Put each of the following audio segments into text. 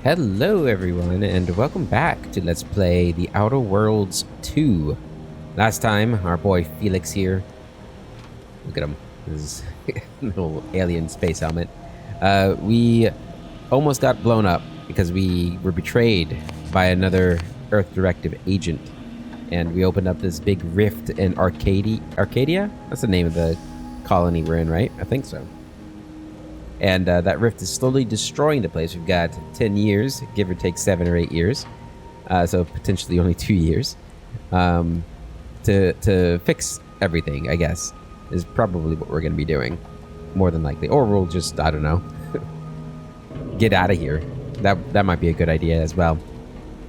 Hello, everyone, and welcome back to Let's Play The Outer Worlds 2. Last time, our boy Felix here. Look at him. His little alien space helmet. We almost got blown up because we were betrayed by another Earth Directive agent. And we opened up this big rift in Arcadia? That's the name of the colony we're in, right? I think so. And that rift is slowly destroying the place. We've got 10 years, give or take 7 or 8 years. So potentially only 2 years. To fix everything, I guess, is probably what we're going to be doing. More than likely. Or we'll just, I don't know, get out of here. That might be a good idea as well.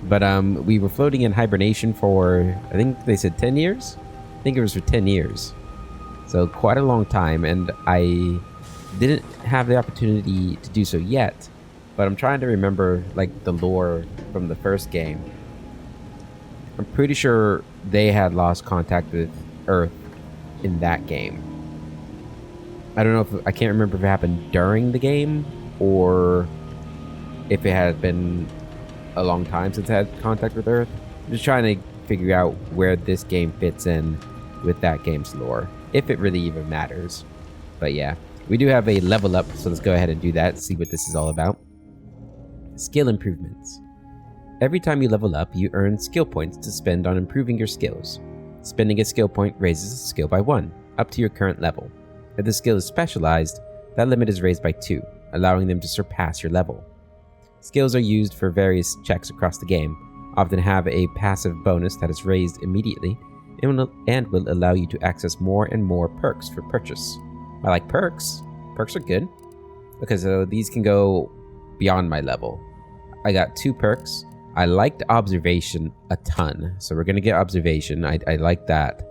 But we were floating in hibernation for, I think they said 10 years? I think it was for 10 years. So quite a long time, and I didn't have the opportunity to do so yet, but I'm trying to remember like the lore from the first game. I'm pretty sure they had lost contact with Earth in that game. I don't know if I can't remember if it happened during the game or if it had been a long time since I had contact with Earth. I'm just trying to figure out where this game fits in with that game's lore, if it really even matters. But yeah. We do have a level up, so let's go ahead and do that, see what this is all about. Skill improvements. Every time you level up, you earn skill points to spend on improving your skills. Spending a skill point raises a skill by 1, up to your current level. If the skill is specialized, that limit is raised by 2, allowing them to surpass your level. Skills are used for various checks across the game, often have a passive bonus that is raised immediately, and will allow you to access more and more perks for purchase. I like perks. Perks are good because these can go beyond my level. I got 2 perks. I liked observation a ton, so we're gonna get observation. I like that,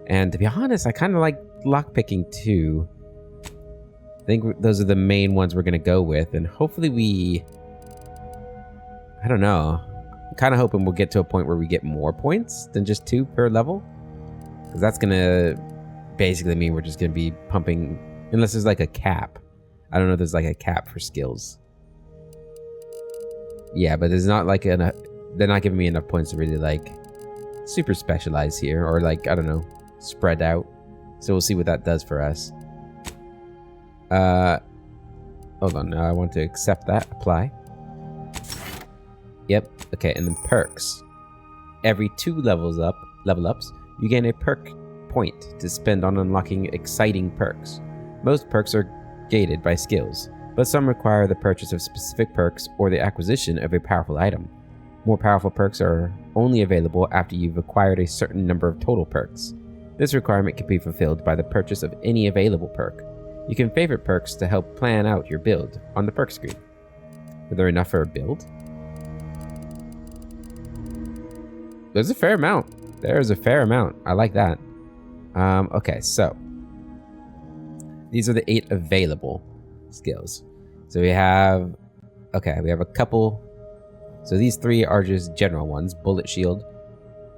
and to be honest, I kind of like lockpicking too. I think those are the main ones we're gonna go with, and hopefully I don't know. I'm kind of hoping we'll get to a point where we get more points than just 2 per level, because that's gonna basically mean we're just gonna be pumping, unless there's like a cap. I don't know if there's like a cap for skills. Yeah, but there's not like they're not giving me enough points to really like super specialize here, or like, I don't know, spread out. So we'll see what that does for us. Hold on, I want to accept that, apply. Yep, okay, and then perks. Every 2 level ups, you gain a perk point to spend on unlocking exciting perks. Most perks are gated by skills, but some require the purchase of specific perks or the acquisition of a powerful item. More powerful perks are only available after you've acquired a certain number of total perks. This requirement can be fulfilled by the purchase of any available perk. You can favorite perks to help plan out your build on the perk screen. Are there enough for a build? There's a fair amount. There's a fair amount. I like that. Okay, so these are the 8 available skills. So we have a couple. So these 3 are just general ones. Bullet shield.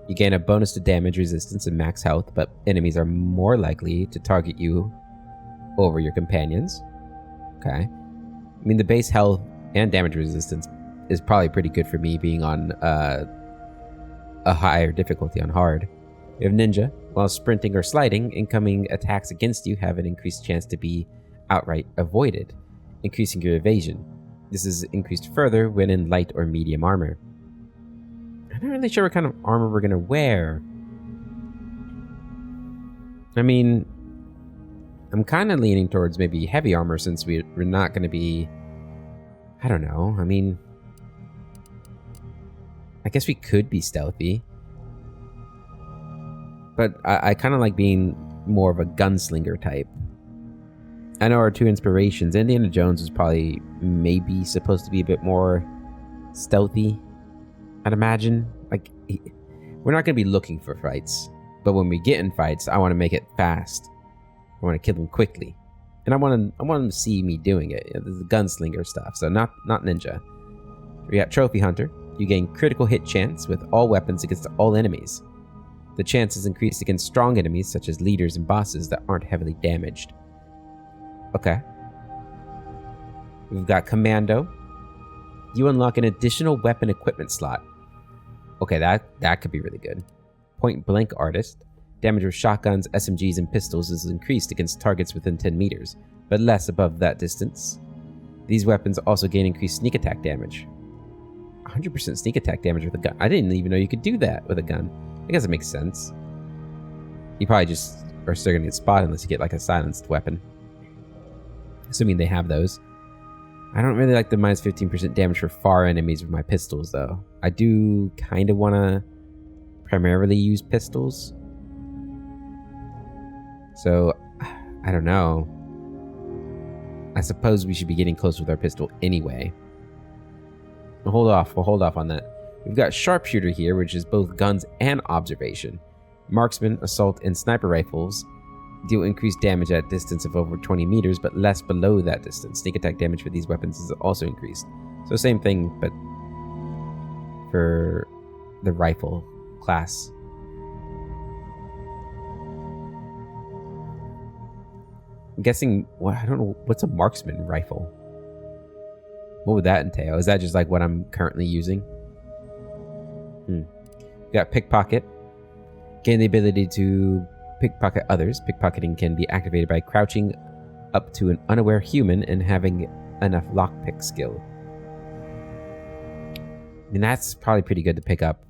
You gain a bonus to damage resistance and max health, but enemies are more likely to target you over your companions. Okay. I mean, the base health and damage resistance is probably pretty good for me being on a higher difficulty on hard. We have ninja. While sprinting or sliding, incoming attacks against you have an increased chance to be outright avoided, increasing your evasion. This is increased further when in light or medium armor. I'm not really sure what kind of armor we're going to wear. I mean, I'm kind of leaning towards maybe heavy armor since we're not going to be... I don't know. I mean, I guess we could be stealthy. But I kind of like being more of a gunslinger type. I know our 2 inspirations. Indiana Jones is probably maybe supposed to be a bit more stealthy, I'd imagine. Like, we're not going to be looking for fights. But when we get in fights, I want to make it fast. I want to kill them quickly. And I want them to see me doing it. The gunslinger stuff. So not ninja. We got Trophy Hunter. You gain critical hit chance with all weapons against all enemies. The chance is increased against strong enemies such as leaders and bosses that aren't heavily damaged. Okay. We've got Commando. you unlock an additional weapon equipment slot. Okay, that could be really good. Point blank artist. Damage with shotguns, SMGs, and pistols is increased against targets within 10 meters, but less above that distance. These weapons also gain increased sneak attack damage. 100% sneak attack damage with a gun. I didn't even know you could do that with a gun. I guess it makes sense. You probably just are still going to get spotted unless you get like a silenced weapon. Assuming they have those. I don't really like the minus 15% damage for far enemies with my pistols, though. I do kind of want to primarily use pistols. So, I don't know. I suppose we should be getting close with our pistol anyway. We'll hold off on that. We've got Sharpshooter here, which is both guns and observation. Marksman, assault, and sniper rifles deal increased damage at a distance of over 20 meters, but less below that distance. Sneak attack damage for these weapons is also increased. So same thing, but for the rifle class. I'm guessing, well, I don't know, what's a marksman rifle? What would that entail? Is that just like what I'm currently using? We got pickpocket. Gain the ability to pickpocket others. Pickpocketing can be activated by crouching up to an unaware human and having enough lockpick skill. I mean, that's probably pretty good to pick up.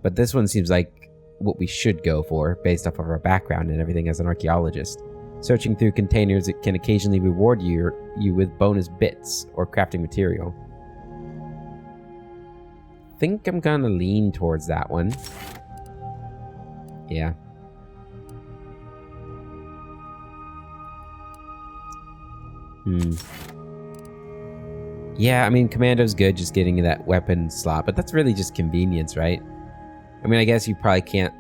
But this one seems like what we should go for based off of our background and everything as an archaeologist. Searching through containers, it can occasionally reward you with bonus bits or crafting material. I think I'm gonna lean towards that one. Yeah. Yeah, I mean, Commando's good, just getting that weapon slot, but that's really just convenience, right? I mean, I guess you probably can't...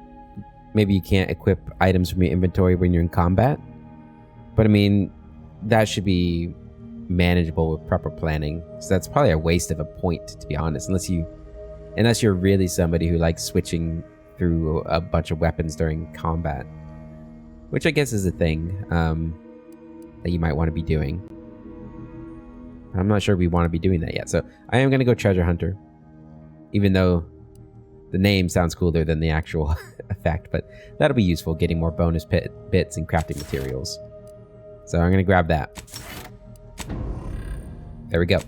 Maybe you can't equip items from your inventory when you're in combat. But I mean, that should be manageable with proper planning. So that's probably a waste of a point, to be honest, unless you're really somebody who likes switching through a bunch of weapons during combat, which I guess is a thing that you might want to be doing. I'm not sure we want to be doing that yet, so I am going to go Treasure Hunter, even though the name sounds cooler than the actual effect, but that'll be useful, getting more bonus bits and crafting materials. So I'm going to grab that. There we go.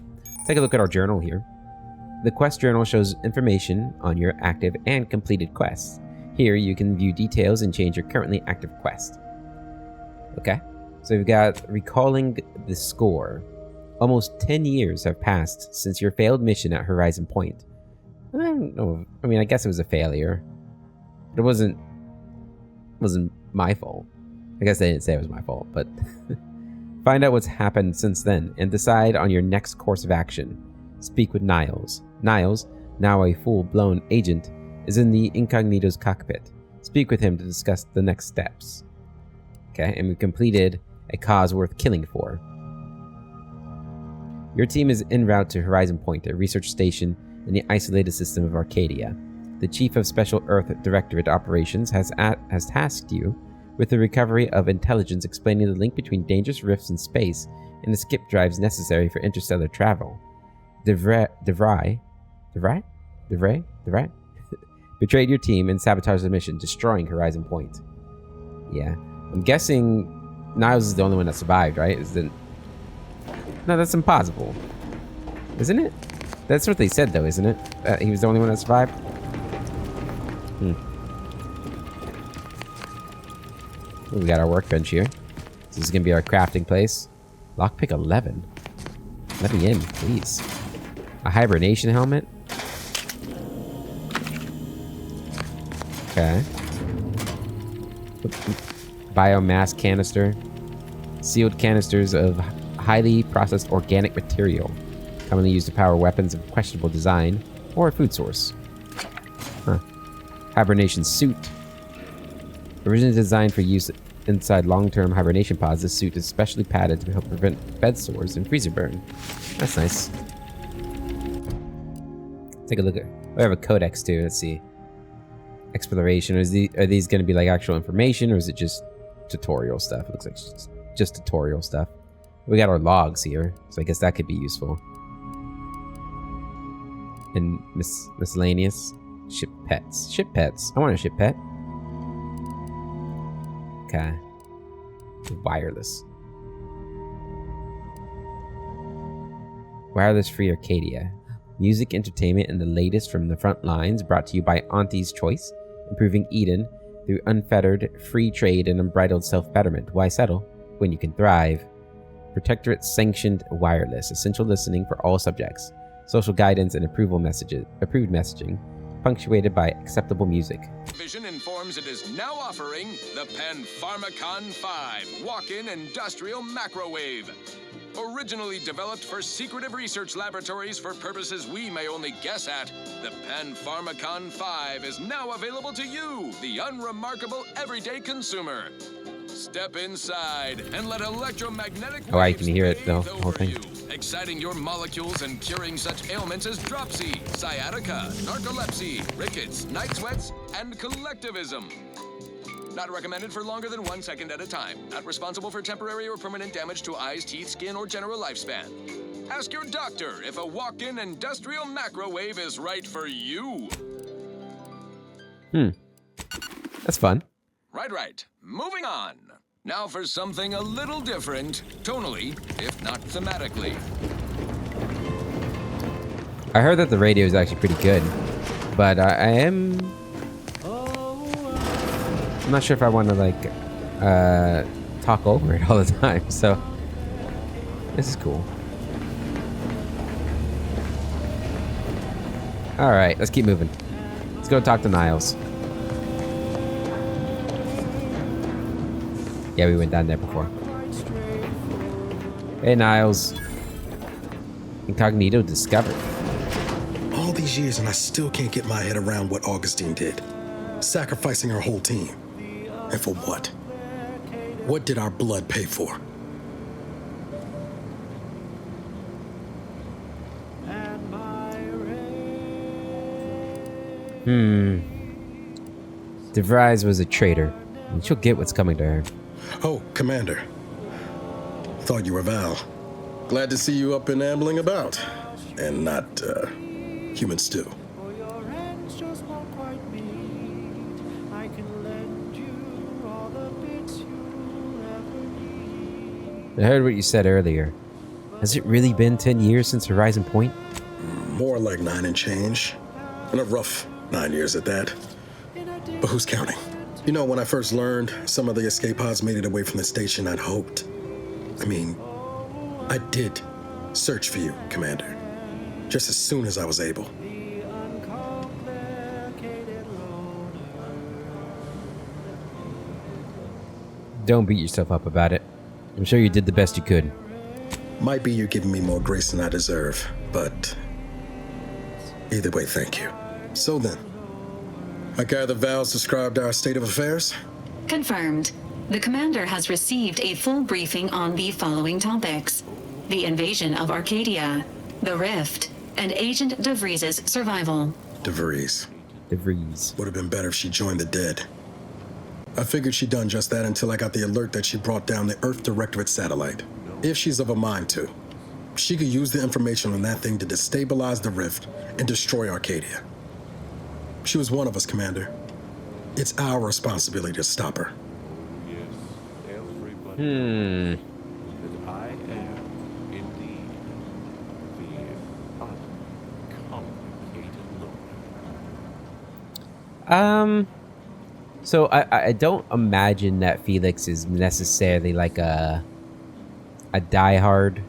Take a look at our journal here. The quest journal shows information on your active and completed quests. Here you can view details and change your currently active quest. Okay, so we've got recalling the score. Almost 10 years have passed since your failed mission at Horizon Point. I don't know. I mean, I guess it was a failure. But it wasn't my fault. I guess they didn't say it was my fault, but find out what's happened since then and decide on your next course of action. Speak with Niles. Niles, now a full-blown agent, is in the Incognito's cockpit. Speak with him to discuss the next steps. Okay, and we've completed a cause worth killing for. Your team is en route to Horizon Point, a research station in the isolated system of Arcadia. The Chief of Special Earth Directorate Operations has tasked you with the recovery of intelligence explaining the link between dangerous rifts in space and the skip drives necessary for interstellar travel. DeVry betrayed your team and sabotaged the mission, destroying Horizon Point. Yeah, I'm guessing Niles is the only one that survived, right? No, that's impossible. Isn't it? That's what they said, though, isn't it? He was the only one that survived? Ooh, we got our workbench here. This is going to be our crafting place. Lockpick 11. Let me in, please. A hibernation helmet. Okay. Biomass canister. Sealed canisters of highly processed organic material, commonly used to power weapons of questionable design or a food source. Hibernation suit. Originally designed for use inside long-term hibernation pods, this suit is specially padded to help prevent bed sores and freezer burn. That's nice. Take a look at. We have a codex too. Let's see. Exploration. Are these going to be like actual information, or is it just tutorial stuff? It looks like just tutorial stuff. We got our logs here, so I guess that could be useful. And miscellaneous. Ship pets. Ship pets. I want a ship pet. Okay. Wireless. Wireless free Arcadia. Music, entertainment, and the latest from the front lines brought to you by Auntie's Choice, improving Eden through unfettered free trade and unbridled self-betterment. Why settle when you can thrive? Protectorate sanctioned wireless, essential listening for all subjects, social guidance and approved messaging, punctuated by acceptable music. Vision informs it is now offering the Panpharmacon 5 walk-in industrial macrowave. Originally developed for secretive research laboratories for purposes we may only guess at, the Panpharmacon 5 is now available to you, the unremarkable everyday consumer. Step inside and let electromagnetic waves I can hear it though, the bathe whole over thing. you, exciting your molecules and curing such ailments as dropsy, sciatica, narcolepsy, rickets, night sweats, and collectivism. Not recommended for longer than 1 second at a time. Not responsible for temporary or permanent damage to eyes, teeth, skin, or general lifespan. Ask your doctor if a walk-in industrial macrowave is right for you. That's fun. Right. Moving on. Now for something a little different, tonally, if not thematically. I heard that the radio is actually pretty good, but I'm not sure if I want to like talk over it all the time. So this is cool. All right, let's keep moving. Let's go talk to Niles. Yeah, we went down there before. Hey, Niles. Incognito discovered. All these years and I still can't get my head around what Augustine did. Sacrificing her whole team. And for what? What did our blood pay for? DeVries was a traitor, and she'll get what's coming to her. Oh, Commander. Thought you were Val. Glad to see you up and ambling about. And not, human stew. I heard what you said earlier. Has it really been 10 years since Horizon Point? More like 9 and change. And a rough 9 years at that. But who's counting? You know, when I first learned some of the escape pods made it away from the station, I'd hoped. I did search for you, Commander. Just as soon as I was able. Don't beat yourself up about it. I'm sure you did the best you could. Might be you're giving me more grace than I deserve, but either way, thank you. So then, I gather Val's described our state of affairs? Confirmed. The commander has received a full briefing on the following topics: the invasion of Arcadia, the Rift, and Agent DeVries' survival. DeVries. DeVries. Would have been better if she joined the dead. I figured she'd done just that until I got the alert that she brought down the Earth Directorate satellite. If she's of a mind to, she could use the information on that thing to destabilize the Rift and destroy Arcadia. She was one of us, Commander. It's our responsibility to stop her. Yes, everybody. That I am indeed the uncomplicated loner. So I don't imagine that Felix is necessarily like a diehard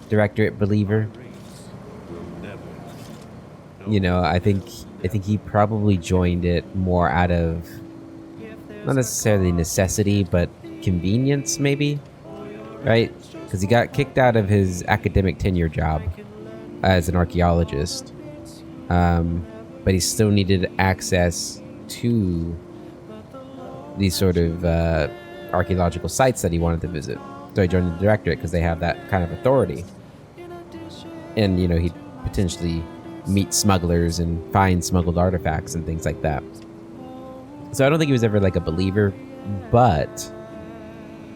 Directorate believer. You know, I think he probably joined it more out of not necessarily necessity, but convenience, maybe, right? Because he got kicked out of his academic tenure job as an archaeologist, but he still needed access to these sort of archaeological sites that he wanted to visit. So he joined the Directorate because they have that kind of authority. And, you know, he'd potentially meet smugglers and find smuggled artifacts and things like that. So I don't think he was ever like a believer, but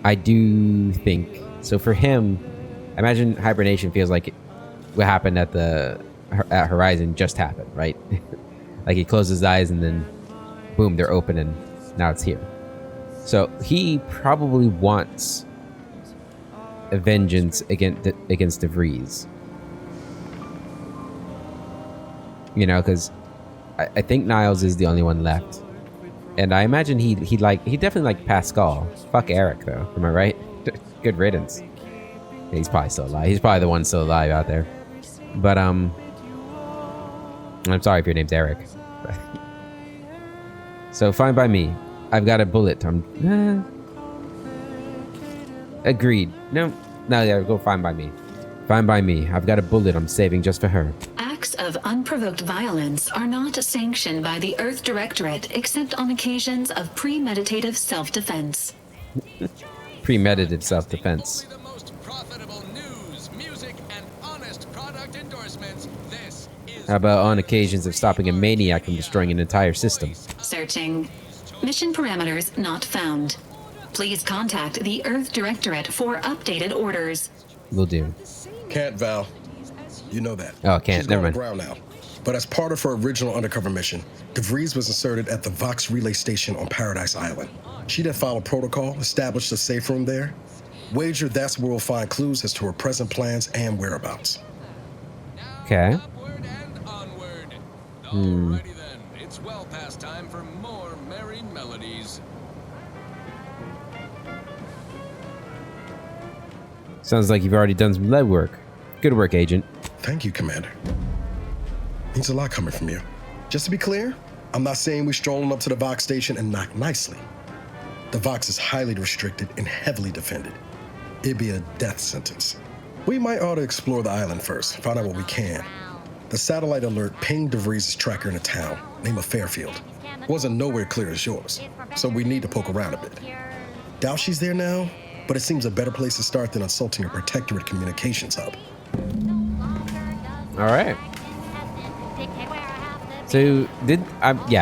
I do think, so for him, I imagine hibernation feels like what happened at the at Horizon just happened, right? Like he closed his eyes and then boom, they're open and now it's here. So he probably wants a vengeance against DeVries. You know, because I think Niles is the only one left. And I imagine he definitely liked Pascal. Fuck Eric though, am I right? Good riddance. He's probably still alive. He's probably the one still alive out there. But I'm sorry if your name's Eric. So fine by me. I've got a bullet. Agreed. No, yeah, go fine by me. Fine by me. I've got a bullet I'm saving just for her. Acts of unprovoked violence are not sanctioned by the Earth Directorate except on occasions of premeditative self-defense. Premeditative self-defense. Only the most profitable news, music, and honest product endorsements. This is How about on occasions of stopping a maniac from destroying an entire system? Searching. Mission parameters not found. Please contact the Earth Directorate for updated orders. Will do. Can't, Val. You know that. Oh, can't. She's Never going mind. ground now. But as part of her original undercover mission, DeVries was inserted at the Vox Relay Station on Paradise Island. She then followed protocol, established a safe room there. Wager that's where we'll find clues as to her present plans and whereabouts. Okay. upward and onward. Alrighty then, it's well past time for more merry melodies. Sounds like you've already done some lead work. Good work, Agent. Thank you, Commander. Means a lot coming from you. Just to be clear, I'm not saying we're strolling up to the Vox station and knock nicely. The Vox is highly restricted and heavily defended. It'd be a death sentence. We might ought to explore the island first, find out what we can. The satellite alert pinged DeVries' tracker in a town, named Fairfield. Wasn't nowhere clear as yours, so we need to poke around a bit. Doubt she's there now, but it seems a better place to start than assaulting a protectorate communications hub. All right. So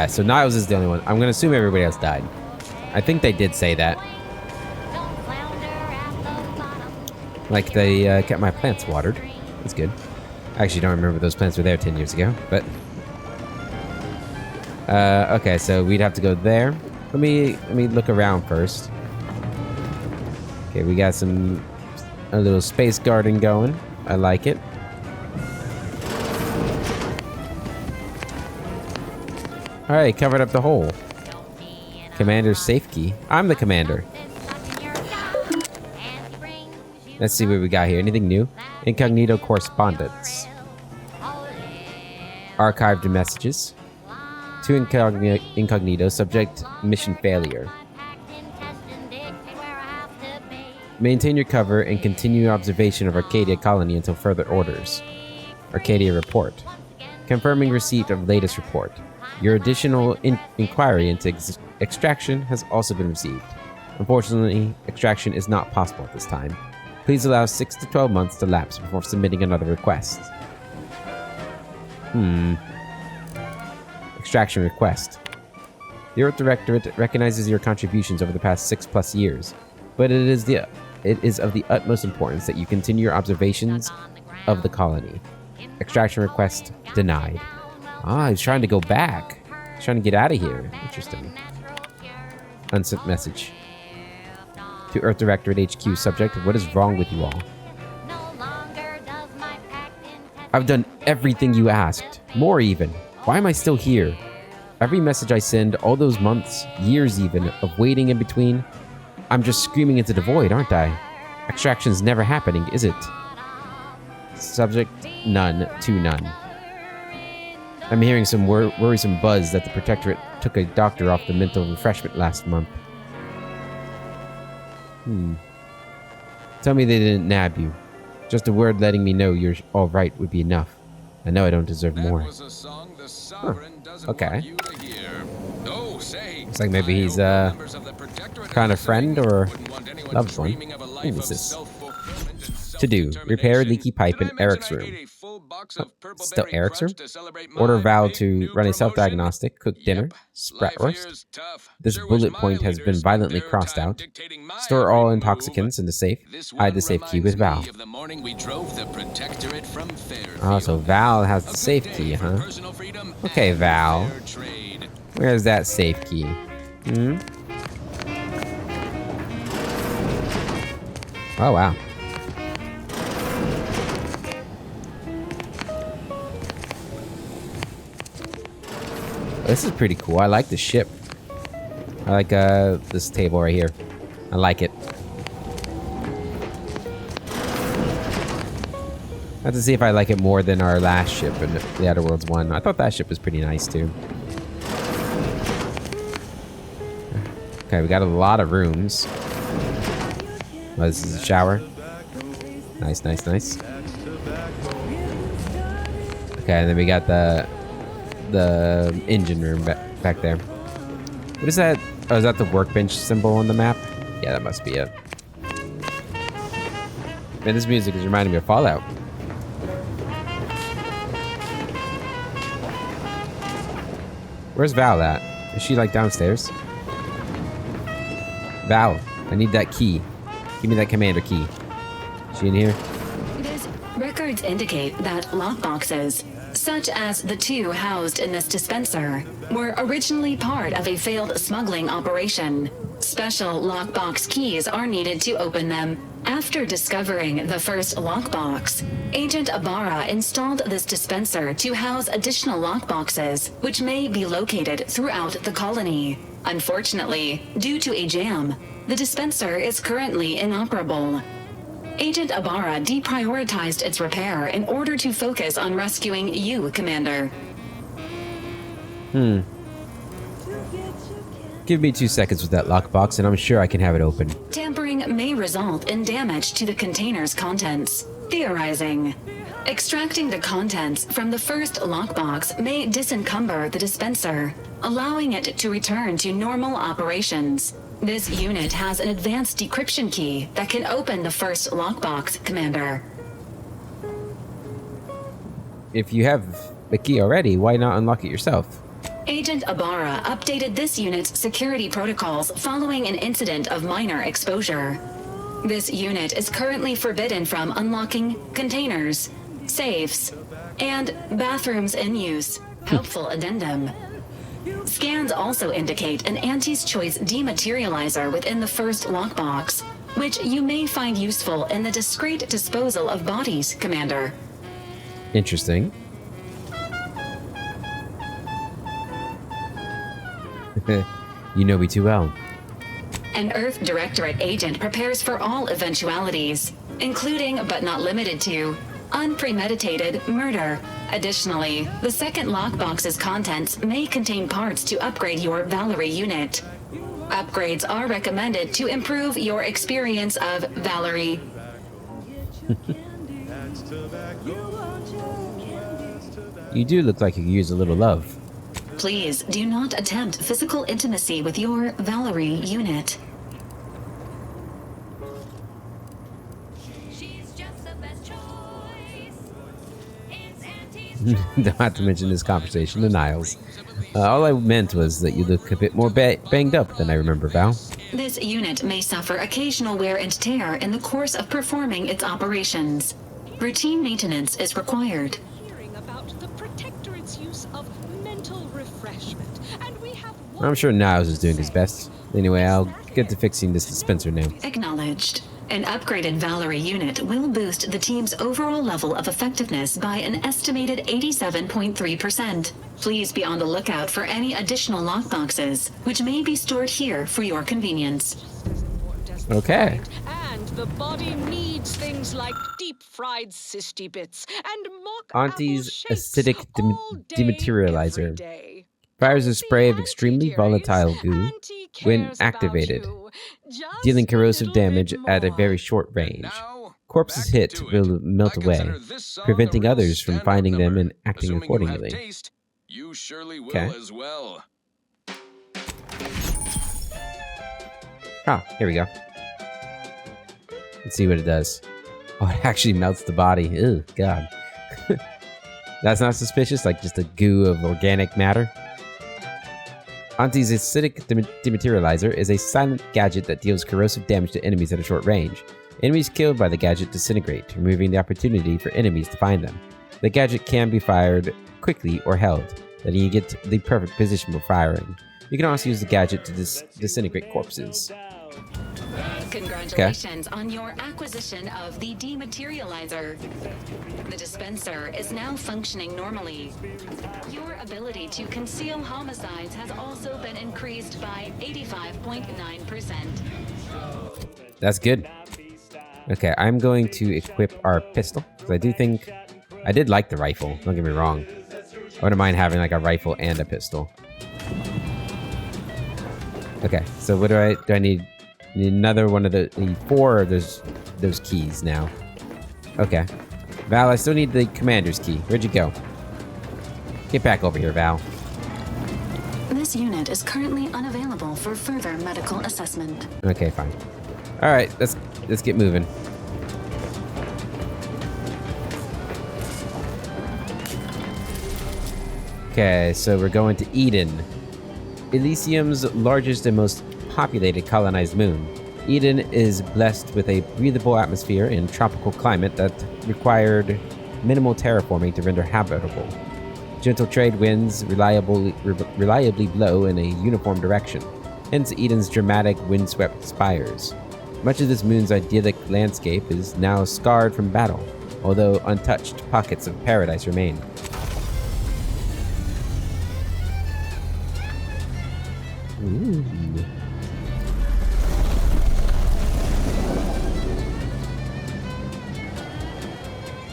so Niles is the only one. I'm gonna assume everybody else died. I think they did say that. Like they kept my plants watered. That's good. I actually don't remember those plants were there 10 years ago, but okay, so we'd have to go there. Let me look around first. Okay, we got a little space garden going. I like it. All right, covered up the hole. Commander's safe key. I'm the commander. Let's see what we got here. Anything new? Incognito correspondence. Archived messages. To incognito. Subject mission failure. Maintain your cover and continue observation of Arcadia colony until further orders. Arcadia report. Confirming receipt of latest report. Your additional inquiry into extraction has also been received. Unfortunately, extraction is not possible at this time. Please allow 6 to 12 months to lapse before submitting another request. Extraction request. The Earth Directorate recognizes your contributions over the past 6+ years, but it is of the utmost importance that you continue your observations of the colony. Extraction request denied. Ah, he's trying to go back. He's trying to get out of here. Interesting. Unsent message. To Earth Directorate HQ, subject, what is wrong with you all? I've done everything you asked. More even. Why am I still here? Every message I send, all those months, years even, of waiting in between, I'm just screaming into the void, aren't I? Extraction's never happening, is it? Subject, none to none. I'm hearing some worrisome buzz that the Protectorate took a doctor off the mental refreshment last month. Tell me they didn't nab you. Just a word letting me know you're all right would be enough. I know I don't deserve more. That was a song the sovereign doesn't Okay. want you to hear. Oh, say, Looks like maybe I he's, hope members of the Protectorate kind are of friend listening. or Wouldn't want anyone loved one. dreaming of a life Who of is this? self-fulfillment and To do, repair self-determination. leaky pipe Did in I mention Eric's I room. ate a full whole box of purple Still berry Eric's crunch room? to celebrate Order my Val big to new run a promotion. self-diagnostic, cook dinner, Yep, sprat life roast. here's tough. This Sure bullet wish my point has been leaders spent violently their crossed time out. dictating my Store all every intoxicants in the safe. This Hide one the safe key reminds with Val. me of the morning we drove the Protectorate from Fairfield. Oh, so Val has the A good safe day key, for huh? personal freedom Okay, and Val. fair trade. Where's that safe key? Hmm? Oh, wow. This is pretty cool. I like the ship. I like this table right here. I like it. I have to see if I like it more than our last ship in the Outer Worlds 1. I thought that ship was pretty nice too. Okay, we got a lot of rooms. Oh, this is a shower. Nice, nice, nice. Okay, and then we got the engine room back there. What is that? Oh, is that the workbench symbol on the map? Yeah, that must be it. Man, this music is reminding me of Fallout. Where's Val at? Is she like downstairs? Val, I need that key. Give me that commander key. Is she in here? Records indicate that lockboxes, such as the two housed in this dispenser, were originally part of a failed smuggling operation. Special lockbox keys are needed to open them. After discovering the first lockbox, Agent Ibarra installed this dispenser to house additional lockboxes, which may be located throughout the colony. Unfortunately, due to a jam, the dispenser is currently inoperable. Agent Ibarra deprioritized its repair in order to focus on rescuing you, Commander. Give me 2 seconds with that lockbox and I'm sure I can have it open. Tampering may result in damage to the container's contents. Theorizing. Extracting the contents from the first lockbox may disencumber the dispenser, allowing it to return to normal operations. This unit has an advanced decryption key that can open the first lockbox, Commander. If you have the key already, why not unlock it yourself? Agent Ibarra updated this unit's security protocols following an incident of minor exposure. This unit is currently forbidden from unlocking containers, safes, and bathrooms in use. Helpful addendum. Scans also indicate an Auntie's Choice dematerializer within the first lockbox, which you may find useful in the discreet disposal of bodies, Commander. Interesting. You know me too well. An Earth Directorate agent prepares for all eventualities, including but not limited to unpremeditated murder. Additionally, the second lockbox's contents may contain parts to upgrade your Valerie unit. Upgrades are recommended to improve your experience of Valerie. You do look like you could use a little love. Please do not attempt physical intimacy with your Valerie unit. She's just the best choice. It's Auntie's Don't have to mention this conversation to Niles. All I meant was that you look a bit more banged up than I remember, Val. This unit may suffer occasional wear and tear in the course of performing its operations. Routine maintenance is required. Hearing about the Protectorate's use of mental refreshment, and we have I'm sure Niles is doing his best. Anyway, I'll get to fixing this dispenser now. Acknowledged. An upgraded Valerie unit will boost the team's overall level of effectiveness by an estimated 87.3%. Please be on the lookout for any additional lockboxes, which may be stored here for your convenience. Okay. And the body needs things like deep-fried cysty bits and mock Auntie's apple shapes acidic all day, dematerializer. every day. Fires a See, spray of Auntie, extremely dearies, volatile goo Auntie when cares about activated, you just dealing a corrosive little damage bit at a more. very short range. Now, Corpses back hit to will it. melt I away, consider this song preventing a real others from stand-up finding them number. and acting Assuming you have accordingly. taste, you surely will Okay. as well. Ah, here we go. Let's see what it does. Oh, it actually melts the body. Ew, God. That's not suspicious, like just a goo of organic matter. Auntie's acidic dematerializer is a silent gadget that deals corrosive damage to enemies at a short range. Enemies killed by the gadget disintegrate, removing the opportunity for enemies to find them. The gadget can be fired quickly or held, letting you get the perfect position for firing. You can also use the gadget to disintegrate corpses. Congratulations on your acquisition of the dematerializer. The dispenser is now functioning normally. Your ability to conceal homicides has also been increased by 85.9%. That's good. Okay, I'm going to equip our pistol, because I do think... I did like the rifle, don't get me wrong. I wouldn't mind having like a rifle and a pistol. Okay, so what do I need? I need another one of the... I need 4 of those keys now. Okay. Val, I still need the commander's key. Where'd you go? Get back over here, Val. This unit is currently unavailable for further medical assessment. Okay, fine. Alright, let's get moving. Okay, so we're going to Eden. Elysium's largest and most populated colonized moon. Eden is blessed with a breathable atmosphere and tropical climate that required minimal terraforming to render habitable. Gentle trade winds reliably blow in a uniform direction, hence Eden's dramatic windswept spires. Much of this moon's idyllic landscape is now scarred from battle, although untouched pockets of paradise remain. Ooh.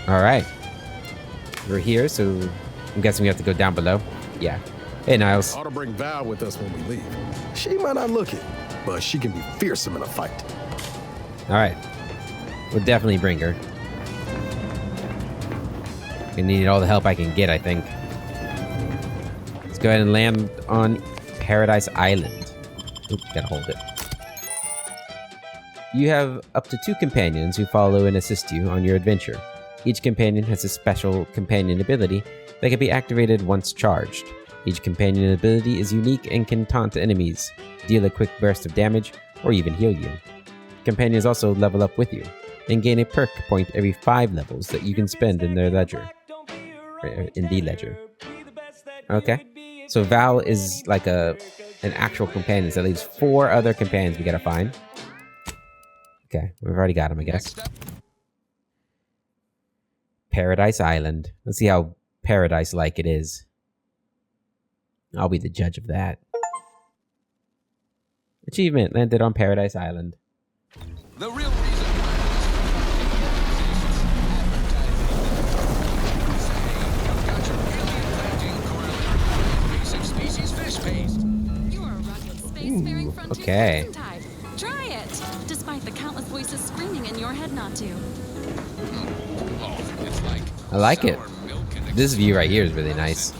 Alright. We're here, so I'm guessing we have to go down below. Yeah. Hey, Niles. Ought to bring Val with us when we leave. She might not look it, but she can be fearsome in a fight. Alright. We'll definitely bring her. I need all the help I can get, I think. Let's go ahead and land on Paradise Island. Oop, gotta hold it. You have up to 2 companions who follow and assist you on your adventure. Each companion has a special companion ability that can be activated once charged. Each companion ability is unique and can taunt enemies, deal a quick burst of damage, or even heal you. Companions also level up with you, and gain a perk point every 5 levels that you can spend in their ledger. In the ledger. Okay. So Val is like an actual companion, so that leaves 4 other companions we gotta find. Okay, we've already got them, I guess. Paradise Island. Let's see how paradise-like it is. I'll be the judge of that. Achievement landed on Paradise Island. The real reason why this is invasive species fish paste. You're a rugged spacefaring frontier okay. person type. Try it, despite the countless voices screaming in your head not to. Oh, it's like I like it. sour milk in a This view right here is really nice.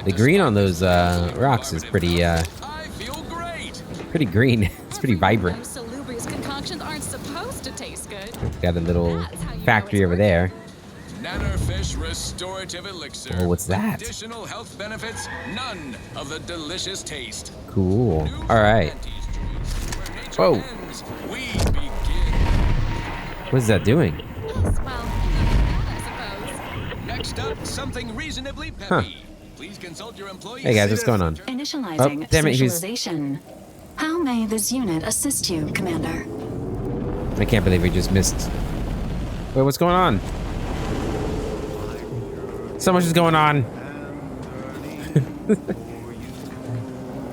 The green on those rocks is pretty I feel great. pretty green. It's pretty vibrant. Those salubrious concoctions aren't supposed to taste good. Got a little That's how you know factory it's over there. Nannerfish Restorative Elixir. Oh, what's that? Additional health benefits, none of the delicious taste. Cool. New All right. Atlantis trees, where nature Whoa. ends, we begin. What is that doing? Yes, well, I suppose. Next up, something reasonably peppy. Please consult your employees. Hey guys, what's going on? Initializing Oh, damn it, he's- socialization. How may this unit assist you, Commander? I can't believe we just missed. Wait, what's going on? So much is going on.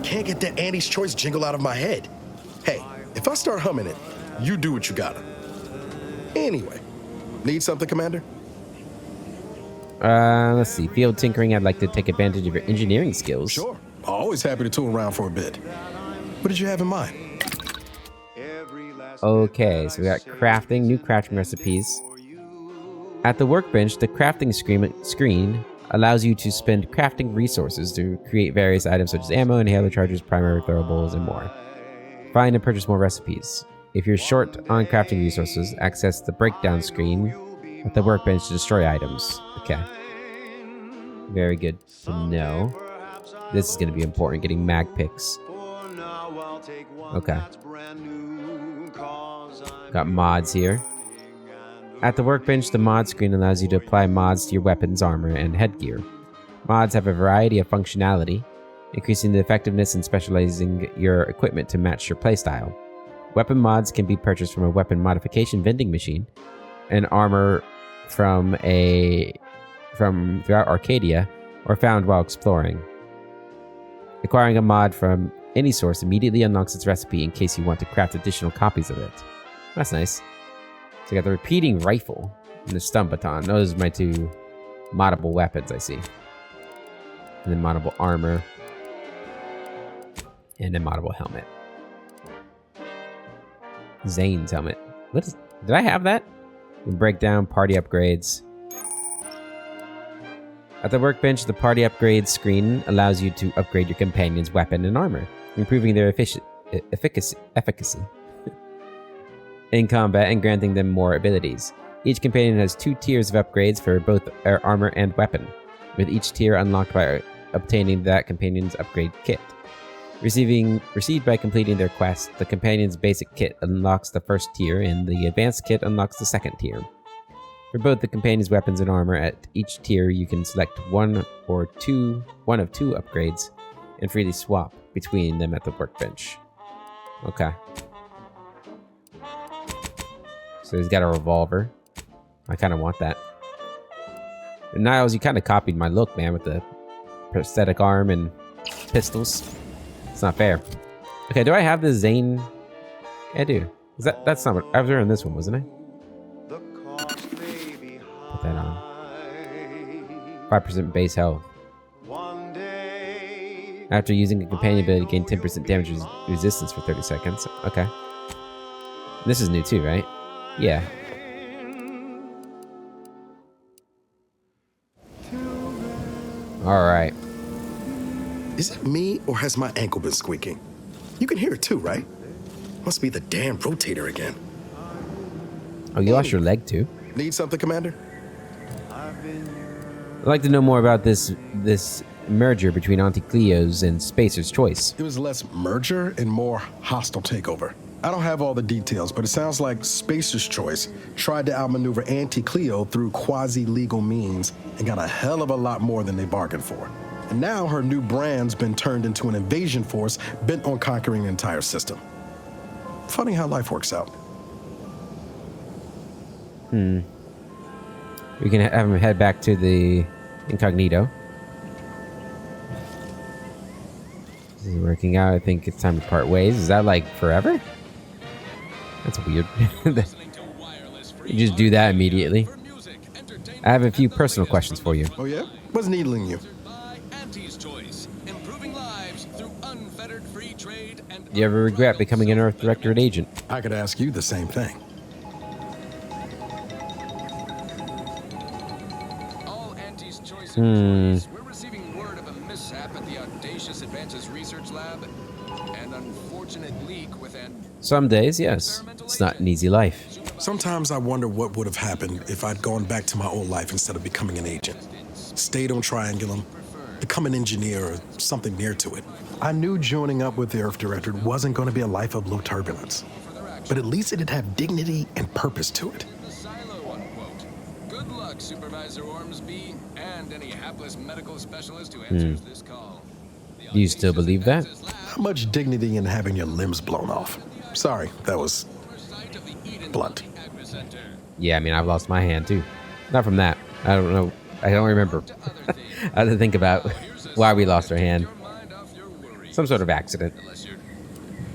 Can't get that Annie's Choice jingle out of my head. Hey, if I start humming it, you do what you gotta. Anyway, need something, Commander? Let's see. Field tinkering. I'd like to take advantage of your engineering skills. Sure. Always happy to tool around for a bit. What did you have in mind? Okay, so we got crafting, new crafting recipes. At the workbench, the crafting screen allows you to spend crafting resources to create various items such as ammo, inhaler charges, primary throwables, and more. Find and purchase more recipes. If you're short on crafting resources, access the breakdown screen At the workbench to destroy items. Okay. Very good to know. This is going to be important, getting mag picks. Okay. Got mods here. At the workbench, the mod screen allows you to apply mods to your weapons, armor, and headgear. Mods have a variety of functionality, increasing the effectiveness and specializing your equipment to match your playstyle. Weapon mods can be purchased from a weapon modification vending machine, and armor from throughout Arcadia, or found while exploring. Acquiring a mod from any source immediately unlocks its recipe in case you want to craft additional copies of it. That's nice. So I got the repeating rifle and the stun baton. Those are my two moddable weapons I see. And then moddable armor. And then moddable helmet. Zane's helmet. Did I have that? You can break down party upgrades. At the workbench, the party upgrades screen allows you to upgrade your companion's weapon and armor, improving their efficacy in combat and granting them more abilities. Each companion has 2 tiers of upgrades for both armor and weapon, with each tier unlocked by obtaining that companion's upgrade kit. Received by completing their quest, the companion's basic kit unlocks the first tier, and the advanced kit unlocks the second tier. For both the companion's weapons and armor, at each tier you can select one of two upgrades and freely swap between them at the workbench. Okay. So he's got a revolver. I kind of want that. And Niles, you kind of copied my look, man, with the prosthetic arm and pistols. It's not fair. Okay, do I have the Zane? Yeah, I do. That's not what I was wearing this one, wasn't I? Put that on. 5% base health. After using a companion ability, gain 10% damage resistance for 30 seconds. Okay. This is new too, right? Yeah. All right. Is it me, or has my ankle been squeaking? You can hear it too, right? Must be the damn rotator again. Oh, you lost your leg too? Need something, Commander? I'd like to know more about this merger between Auntie Cleo's and Spacer's Choice. It was less merger and more hostile takeover. I don't have all the details, but it sounds like Spacer's Choice tried to outmaneuver Auntie Cleo through quasi-legal means and got a hell of a lot more than they bargained for. And now her new brand's been turned into an invasion force bent on conquering the entire system. Funny how life works out. We can have him head back to the incognito. This is working out. I think it's time to part ways. Is that like forever? That's weird. You just do that immediately. I have a few personal questions for you. Oh yeah? What's needling you? Do you ever regret becoming an Earth Directorate agent? I could ask you the same thing. We're receiving word of a mishap at the Audacious Advances Research Lab. An unfortunate leak with an... Some days, yes. It's not an easy life. Sometimes I wonder what would have happened if I'd gone back to my old life instead of becoming an agent. Stayed on Triangulum, become an engineer or something near to it. I knew joining up with the Earth Directorate wasn't going to be a life of low turbulence. But at least it'd have dignity and purpose to it. The silo, unquote. Good luck, Supervisor Ormsby, and any hapless medical specialist who answers this call. Do you still believe that? Not much dignity in having your limbs blown off. Sorry, that was blunt. Yeah, I mean, I've lost my hand too. Not from that. I don't know. I don't remember. I had to think about why we lost our hand. Some sort of accident. Unless you're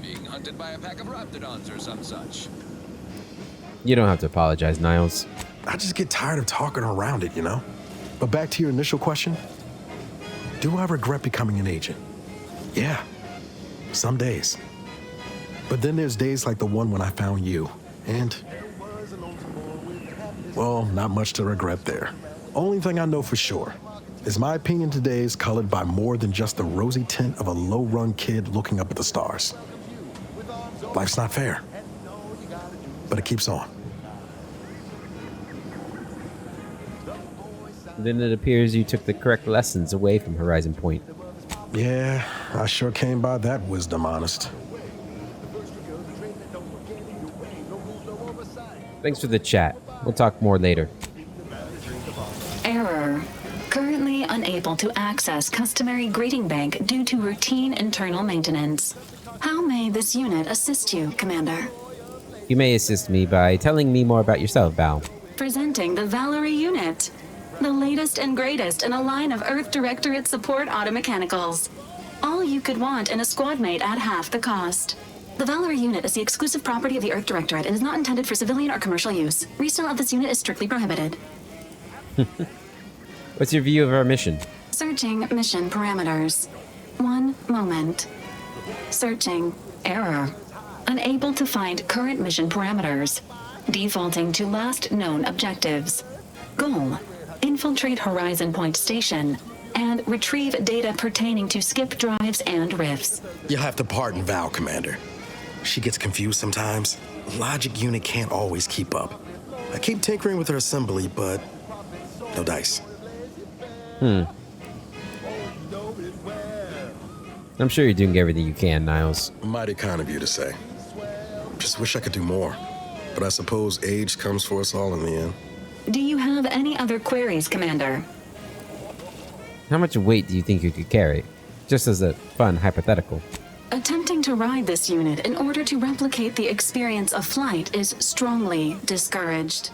being hunted by a pack of raptidons or some such. You don't have to apologize, Niles. I just get tired of talking around it, you know? But back to your initial question. Do I regret becoming an agent? Yeah. Some days. But then there's days like the one when I found you. And, well, not much to regret there. Only thing I know for sure is my opinion today is colored by more than just the rosy tint of a low-run kid looking up at the stars. Life's not fair, but it keeps on. Then it appears you took the correct lessons away from Horizon Point. Yeah, I sure came by that wisdom, honest. Thanks for the chat. We'll talk more later. Error. Currently unable to access customary greeting bank due to routine internal maintenance. How may this unit assist you, Commander? You may assist me by telling me more about yourself, Val. Presenting the Valerie unit. The latest and greatest in a line of Earth Directorate support automechanicals. All you could want in a squad mate at half the cost. The Valerie unit is the exclusive property of the Earth Directorate and is not intended for civilian or commercial use. Resale of this unit is strictly prohibited. What's your view of our mission? Searching mission parameters. One moment. Searching. Error. Unable to find current mission parameters. Defaulting to last known objectives. Goal. Infiltrate Horizon Point Station and retrieve data pertaining to skip drives and rifts. You'll have to pardon Val, Commander. She gets confused sometimes. Logic unit can't always keep up. I keep tinkering with her assembly, but no dice. I'm sure you're doing everything you can, Niles. Mighty kind of you to say. Just wish I could do more. But I suppose age comes for us all in the end. Do you have any other queries, Commander? How much weight do you think you could carry? Just as a fun hypothetical. Attempting to ride this unit in order to replicate the experience of flight is strongly discouraged.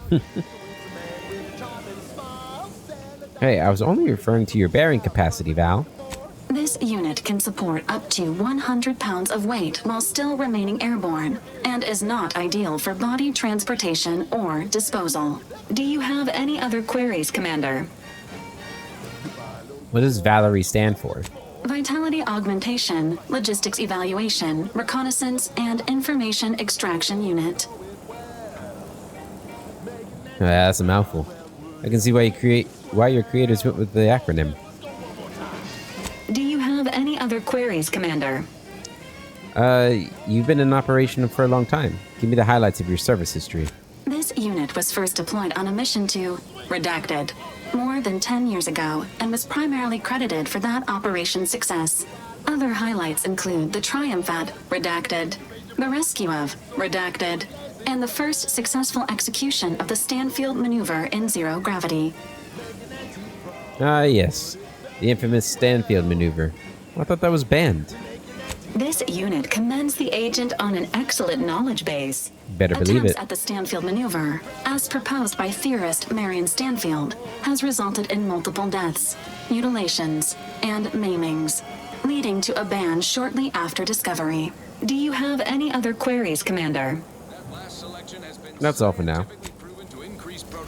Hey, I was only referring to your bearing capacity, Val. This unit can support up to 100 pounds of weight while still remaining airborne, and is not ideal for body transportation or disposal. Do you have any other queries, Commander? What does Valerie stand for? Vitality augmentation, logistics evaluation, reconnaissance, and information extraction unit. That's a mouthful. I can see why your creators went with the acronym. Do you have any other queries, Commander? You've been in operation for a long time. Give me the highlights of your service history. This unit was first deployed on a mission to Redacted more than 10 years ago and was primarily credited for that operation's success. Other highlights include the triumph at Redacted, the rescue of Redacted, and the first successful execution of the Stanfield maneuver in zero gravity. Ah, yes. The infamous Stanfield maneuver. I thought that was banned. This unit commends the agent on an excellent knowledge base. Better believe Attempts it. at the Stanfield maneuver, as proposed by theorist Marion Stanfield, has resulted in multiple deaths, mutilations, and maimings, leading to a ban shortly after discovery. Do you have any other queries, Commander? That's all for now.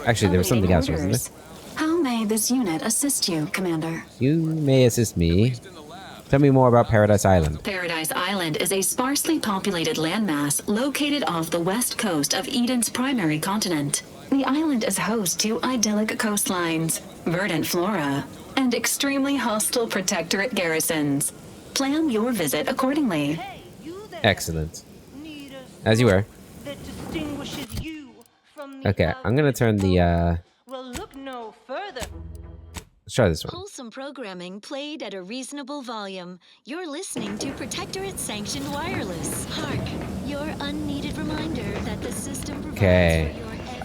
Actually, there was something else, wasn't there? How may this unit assist you, Commander? You may assist me. Tell me more about Paradise Island. Paradise Island is a sparsely populated landmass located off the west coast of Eden's primary continent. The island is host to idyllic coastlines, verdant flora, and extremely hostile protectorate garrisons. Plan your visit accordingly. Excellent. As you were. Okay, I'm gonna turn the, Well, look no further. let's try this one. Wholesome programming played at a reasonable volume. You're listening to Protectorate Sanctioned Wireless. Hark, your unneeded reminder that the system provides Okay. for your every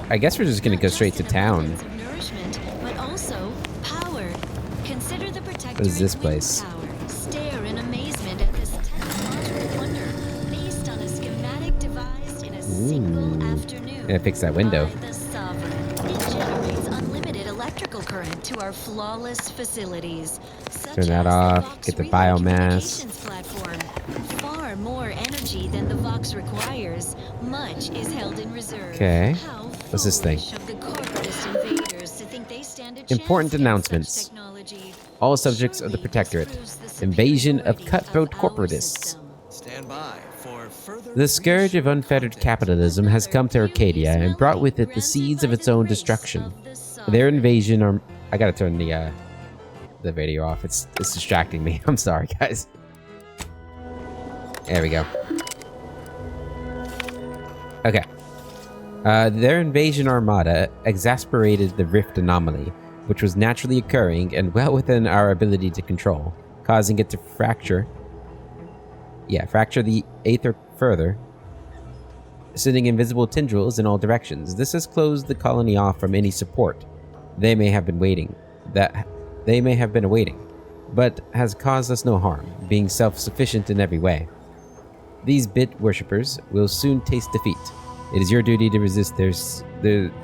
I guess we're just gonna need. go Not straight to just town. abundance of nourishment, but also power. Consider the What is this Protectorate's wind place? power. Stare in amazement at this technological wonder, based on a schematic devised in a single afternoon. Yeah, fix that window. By the Sovereign. It generates unlimited electrical current to our flawless facilities. Such Turn that as off, Vox get the relay biomass. communications platform. Far more energy than the Vox requires. Much is held in reserve. Okay. How What's this thing? foolish of the corporatist invaders to think they stand a chance Important against announcements. such technology. All subjects of the Surely Protectorate. this proves the Invasion of superiority cutthroat our corporatists. system. Stand by for further The scourge of unfettered content. capitalism has come to Arcadia and brought with it the seeds of its own destruction. Their invasion are... I gotta turn the video off. It's distracting me. I'm sorry, guys. There we go. Okay. Their invasion armada exasperated the rift anomaly, which was naturally occurring and well within our ability to control, causing it to fracture the aether further, sending invisible tendrils in all directions. This has closed the colony off from any support they may have been awaiting, but has caused us no harm, being self-sufficient in every way. These bit worshippers will soon taste defeat. It is your duty to resist their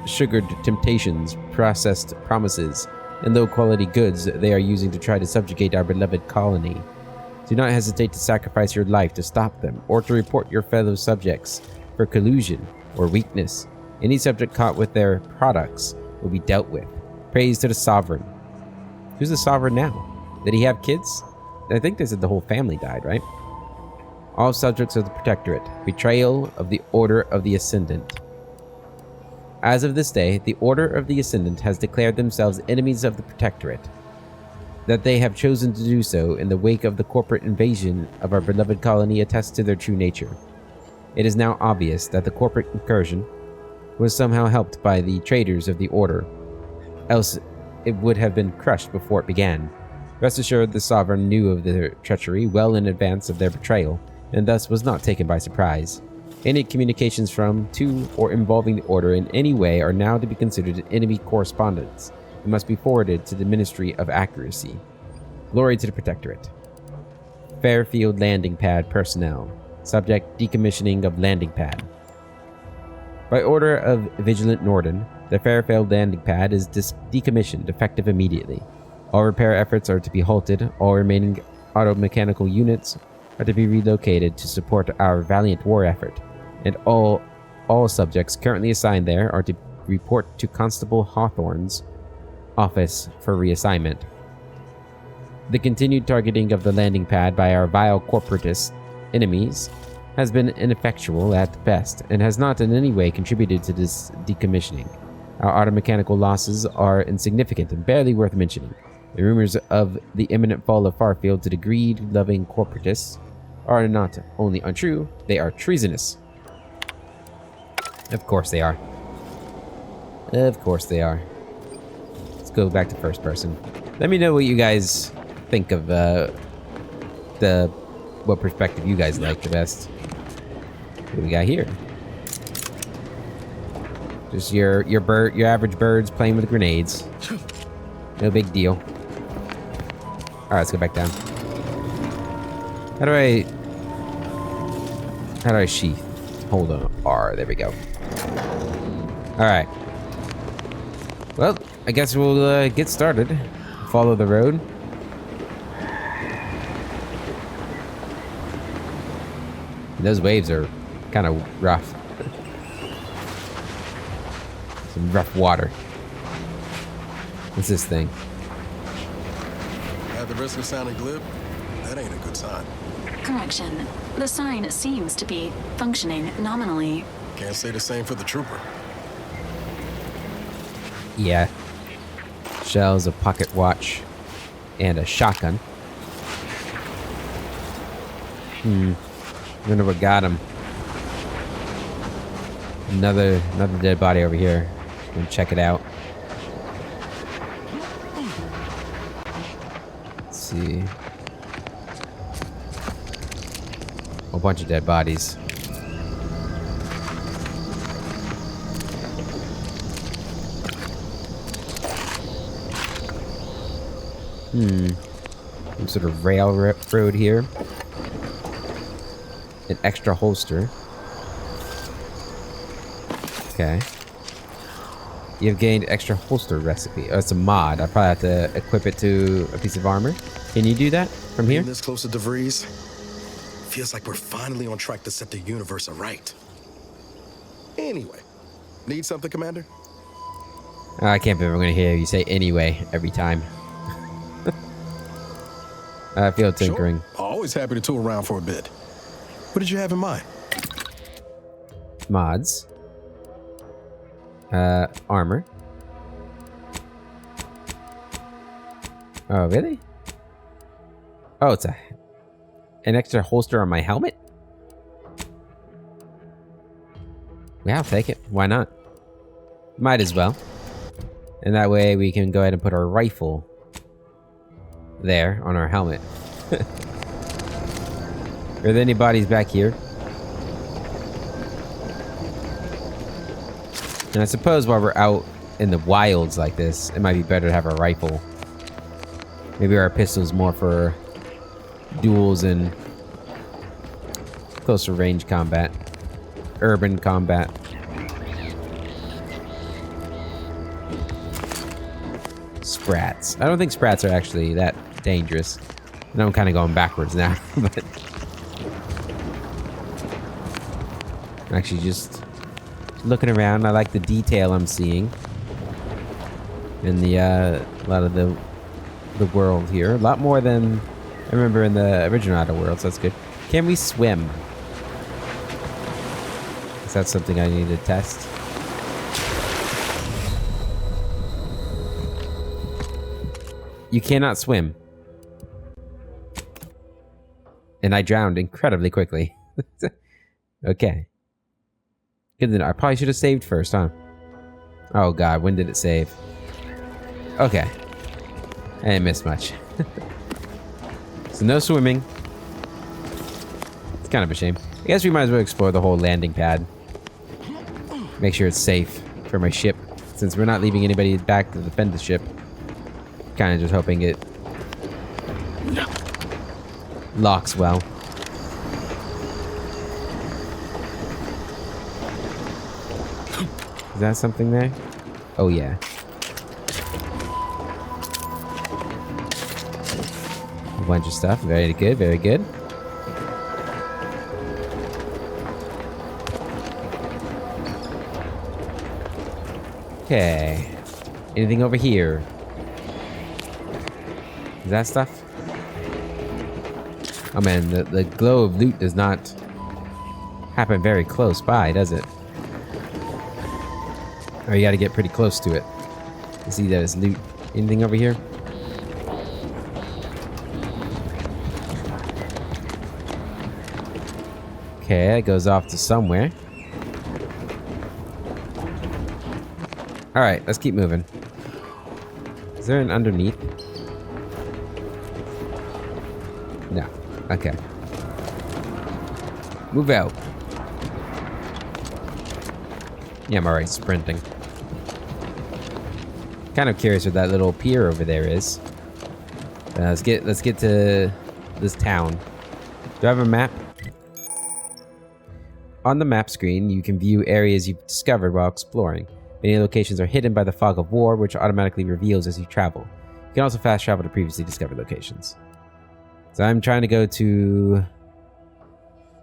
sugared temptations, processed promises, and low-quality goods they are using to try to subjugate our beloved colony. Do not hesitate to sacrifice your life to stop them, or to report your fellow subjects for collusion or weakness. Any subject caught with their products will be dealt with. Praise to the sovereign. Who's the sovereign now? Did he have kids? I think they said the whole family died, right? All subjects of the Protectorate. Betrayal of the Order of the Ascendant. As of this day, the Order of the Ascendant has declared themselves enemies of the Protectorate. That they have chosen to do so in the wake of the corporate invasion of our beloved colony attests to their true nature. It is now obvious that the corporate incursion was somehow helped by the traitors of the Order, else it would have been crushed before it began. Rest assured, the Sovereign knew of their treachery well in advance of their betrayal, and thus was not taken by surprise. Any communications from, to, or involving the Order in any way are now to be considered enemy correspondence and must be forwarded to the Ministry of Accuracy. Glory to the Protectorate. Fairfield Landing Pad personnel. Subject: decommissioning of landing pad. By order of Vigilant Norden, the Fairfield landing pad is decommissioned effective immediately. All repair efforts are to be halted. All remaining automechanical units are to be relocated to support our valiant war effort, and all subjects currently assigned there are to report to Constable Hawthorne's office for reassignment. The continued targeting of the landing pad by our vile corporatist enemies has been ineffectual at best, and has not in any way contributed to this decommissioning. Our automechanical losses are insignificant and barely worth mentioning. The rumors of the imminent fall of Farfield to the greed-loving corporatists are not only untrue, they are treasonous. Of course they are. Of course they are. Let's go back to first person. Let me know what you guys think of what perspective you guys like the best. What do we got here? Just your average birds playing with grenades. No big deal. Alright, let's go back down. How do I sheath? Hold on. R, there we go. Alright. Well, I guess we'll get started. Follow the road. Those waves are kind of rough. Some rough water. What's this thing? At the risk of sounding glib, that ain't a good sign. Correction. The sign seems to be functioning nominally. Can't say the same for the trooper. Yeah. Shells, a pocket watch, and a shotgun. Wonder what got him. Another dead body over here. Gonna check it out. Let's see. A bunch of dead bodies. Some sort of railroad here. An extra holster. Okay. You've gained extra holster recipe. Oh, it's a mod. I probably have to equip it to a piece of armor. Can you do that from here? Being this close to DeVries, feels like we're finally on track to set the universe aright. Anyway, need something, Commander? Oh, I can't believe I'm going to hear you say anyway every time. Field tinkering. Sure. Always happy to tool around for a bit. What did you have in mind? Mods. Armor. Oh, really? Oh, it's an extra holster on my helmet? Yeah, I'll take it. Why not? Might as well. And that way we can go ahead and put our rifle there on our helmet. Are there any bodies back here? And I suppose while we're out in the wilds like this, it might be better to have a rifle. Maybe our pistol's more for duels and closer range combat. Urban combat. Sprats. I don't think sprats are actually that dangerous. I know I'm kind of going backwards now, but... Actually, just looking around, I like the detail I'm seeing in the a lot of the world here. A lot more than I remember in the original Outer Worlds. So that's good. Can we swim? Is that something I need to test? You cannot swim. And I drowned incredibly quickly. Okay. Good to know. I probably should have saved first, huh? Oh god, when did it save? Okay. I didn't miss much. So no swimming. It's kind of a shame. I guess we might as well explore the whole landing pad. Make sure it's safe for my ship. Since we're not leaving anybody back to defend the ship. Kind of just hoping it locks well. Is that something there? Oh yeah. A bunch of stuff. Very good, very good. Okay. Anything over here? Is that stuff? Oh man, the glow of loot does not happen very close by, does it? Or you gotta get pretty close to it to see that it's loot. Anything over here? Okay, it goes off to somewhere. Alright, let's keep moving. Is there an underneath? No. Okay. Move out. Yeah, I'm alright sprinting. Kind of curious what that little pier over there is. Let's get to this town. Do I have a map? On the map screen, you can view areas you've discovered while exploring. Many locations are hidden by the fog of war, which automatically reveals as you travel. You can also fast travel to previously discovered locations. So I'm trying to go to...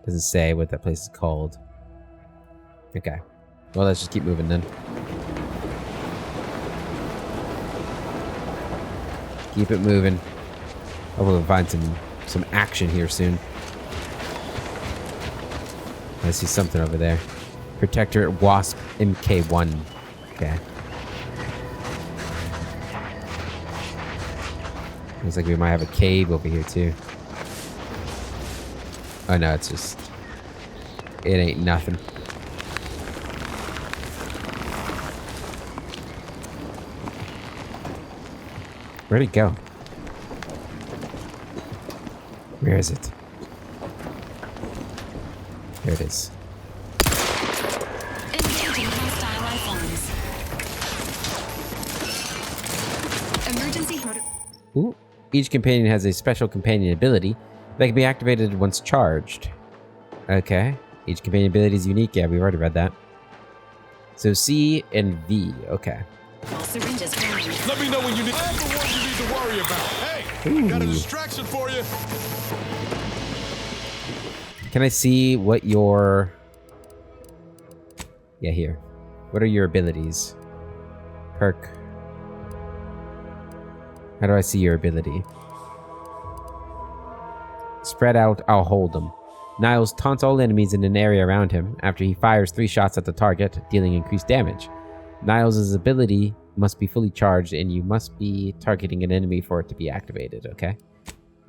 Doesn't say what that place is called. Okay. Well, let's just keep moving then. Keep it moving. Hopefully we'll find some action here soon. I see something over there. Protector Wasp MK1. Okay. Looks like we might have a cave over here too. Oh no, it's just... It ain't nothing. Where'd it go? Where is it? There it is. Engaging hostile life forms. Emergency protocol. Ooh. Each companion has a special companion ability that can be activated once charged. Okay. Each companion ability is unique. Yeah, we've already read that. So C and V. Okay. Syringes forming. Let me know when you need. I'm the one you need to worry about. Hey, got a distraction for you. Can I see what your... Yeah, here. What are your abilities? Perk. How do I see your ability? Spread out, I'll hold them. Niles taunts all enemies in an area around him after he fires 3 shots at the target, dealing increased damage. Niles' ability must be fully charged and you must be targeting an enemy for it to be activated, okay?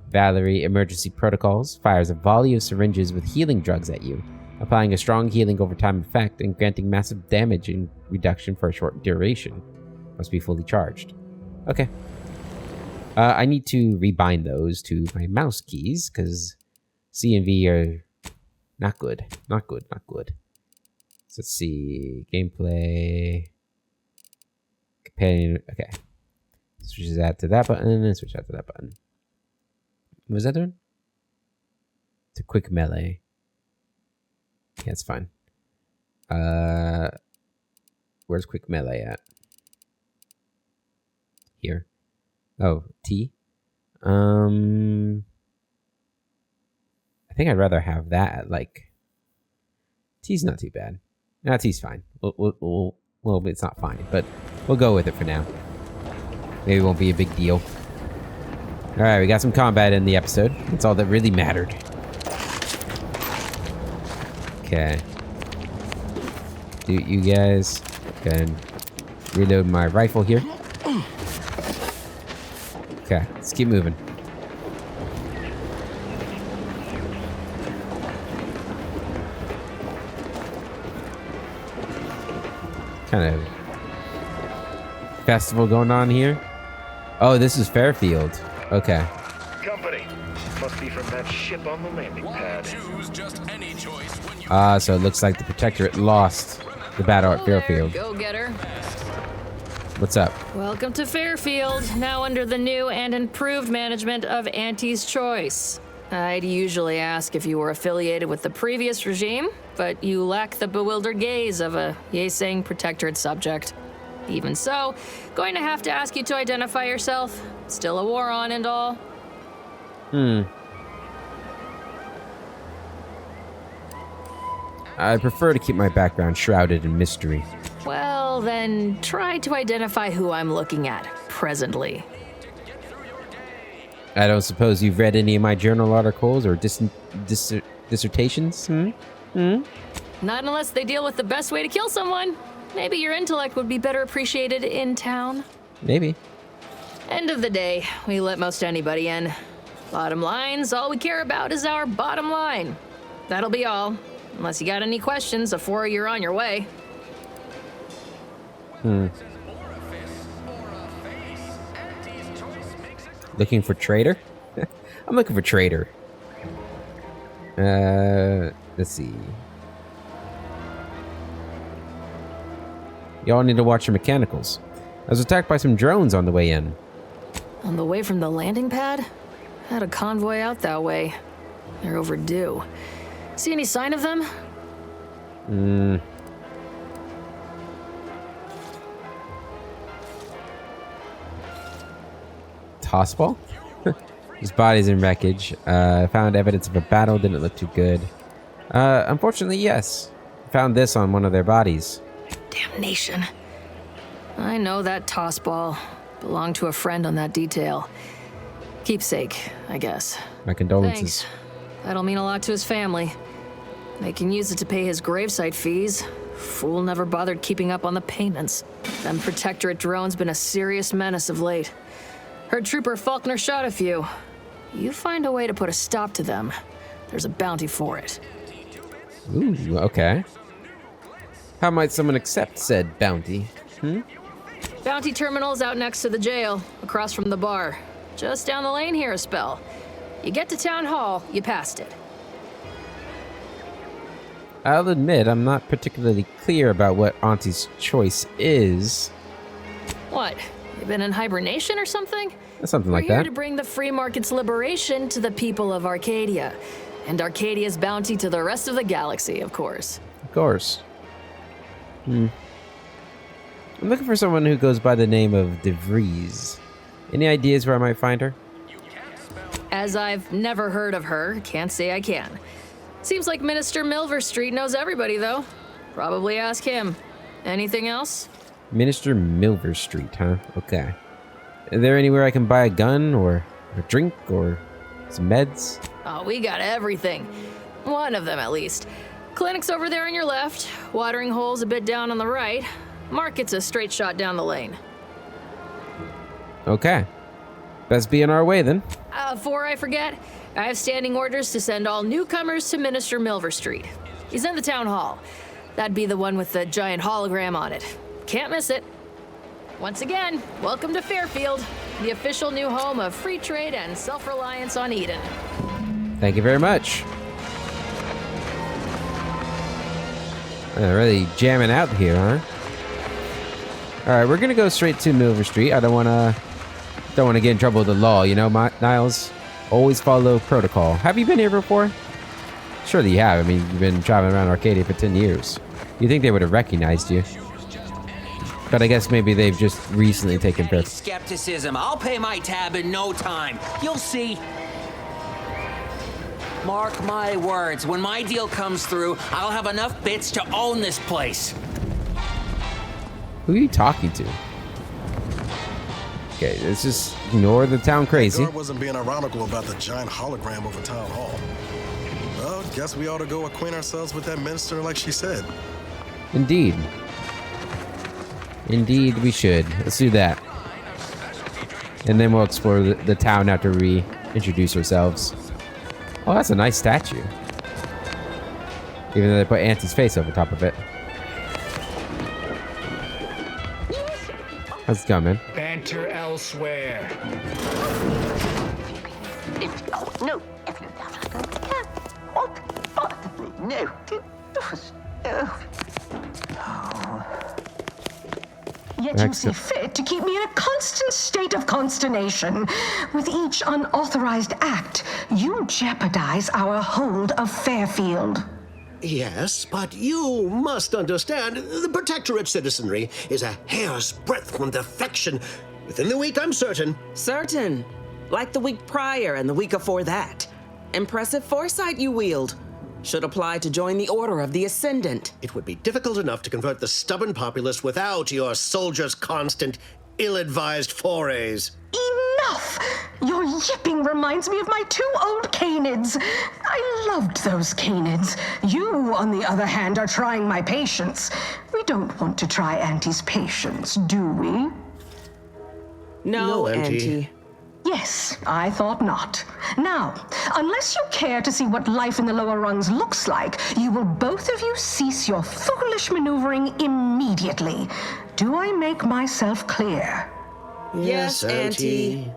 Valerie Emergency Protocols fires a volley of syringes with healing drugs at you. applying a strong healing over time effect and granting massive damage and reduction for a short duration. Must be fully charged. Okay. I need to rebind those to my mouse keys because C and V are not good. Not good, not good. So let's see. Gameplay. Companion. Okay. Switches that to that button and switch that to that button. What was that doing? It's a quick melee. Yeah, it's fine. Where's quick melee at? Here. Oh, T. I think I'd rather have that at like. T's not too bad. No, T's fine. Well, it's not fine, but we'll go with it for now. Maybe it won't be a big deal. All right, we got some combat in the episode. That's all that really mattered. Okay. Do you guys go ahead and reload my rifle here. Okay, let's keep moving. Kind of festival going on here. Oh, this is Fairfield. Okay. Company. Must be from that ship on the landing pad. Choose just any choice when you So it looks like the Protectorate lost the battle at Fairfield. Go get her. What's up? Welcome to Fairfield, now under the new and improved management of Auntie's Choice. I'd usually ask if you were affiliated with the previous regime, but you lack the bewildered gaze of a yay-saying Protectorate subject. Even so, going to have to ask you to identify yourself. Still a war on and all. I prefer to keep my background shrouded in mystery. Well, then try to identify who I'm looking at presently. I don't suppose you've read any of my journal articles or dissertations? Not unless they deal with the best way to kill someone. Maybe your intellect would be better appreciated in town. Maybe. End of the day, we let most anybody in. Bottom line's all we care about is our bottom line. That'll be all. Unless you got any questions before you're on your way. Looking for traitor? I'm looking for traitor. Let's see. Y'all need to watch your mechanicals. I was attacked by some drones on the way in. On the way from the landing pad? Had a convoy out that way. They're overdue. See any sign of them? Tossball? His body's in wreckage. Found evidence of a battle, didn't look too good. Unfortunately, yes. Found this on one of their bodies. Damnation. I know that tossball. Belonged to a friend on that detail. Keepsake, I guess. My condolences. Thanks. That'll mean a lot to his family. They can use it to pay his gravesite fees. Fool never bothered keeping up on the payments. Them Protectorate drones been a serious menace of late. Heard Trooper Faulkner shot a few. You find a way to put a stop to them. There's a bounty for it. Ooh, okay. How might someone accept said bounty? Bounty terminal's out next to the jail, across from the bar. Just down the lane here a spell. You get to Town Hall, you passed it. I'll admit I'm not particularly clear about what Auntie's Choice is. What? You been in hibernation or something? Something like We're here that. to bring the free market's liberation to the people of Arcadia. And Arcadia's bounty to the rest of the galaxy, of course. Of course. I'm looking for someone who goes by the name of DeVries. Any ideas where I might find her? As I've never heard of her, can't say I can. Seems like Minister Milverstreet knows everybody, though. Probably ask him. Anything else? Minister Milverstreet, huh? Okay. Is there anywhere I can buy a gun or a drink or some meds? Oh, we got everything. One of them, at least. Clinic's over there on your left. Watering hole's a bit down on the right. Market's a straight shot down the lane. Okay. Best be on our way then. Before I forget, I have standing orders to send all newcomers to Minister Milverstreet. He's in the town hall. That'd be the one with the giant hologram on it. Can't miss it. Once again, welcome to Fairfield, the official new home of free trade and self-reliance on Eden. Thank you very much. Really jamming out here, huh? All right, we're gonna go straight to Milver Street. I don't wanna get in trouble with the law, you know, Niles. Always follow protocol. Have you been here before? Surely you have. I mean, you've been traveling around Arcadia for 10 years. You think they would have recognized you? But I guess maybe they've just recently taken birth. Skepticism. I'll pay my tab in no time. You'll see. Mark my words, when my deal comes through, I'll have enough bits to own this place. Who are you talking to? Okay, let's just ignore the town crazy. Guard wasn't being ironical about the giant hologram over town hall. Well, guess we ought to go acquaint ourselves with that minister like she said. Indeed. Indeed, we should. Let's do that. And then we'll explore the town after we introduce ourselves. Oh, that's a nice statue. Even though they put Auntie's face over top of it. How's it going, man? Banter elsewhere. No. No. Yet you see fit to keep me in a constant state of consternation. With each unauthorized act, you jeopardize our hold of Fairfield. Yes, but you must understand, the Protectorate citizenry is a hair's breadth from defection. Within the week, I'm certain. Certain. Like the week prior and the week before that. Impressive foresight you wield. Should apply to join the Order of the Ascendant. It would be difficult enough to convert the stubborn populace without your soldiers' constant, ill-advised forays. Enough! Your yipping reminds me of my 2 old canids. I loved those canids. You, on the other hand, are trying my patience. We don't want to try Auntie's patience, do we? No, Auntie. Yes, I thought not. Now, unless you care to see what life in the lower rungs looks like, you will both of you cease your foolish maneuvering immediately. Do I make myself clear? Yes, Auntie.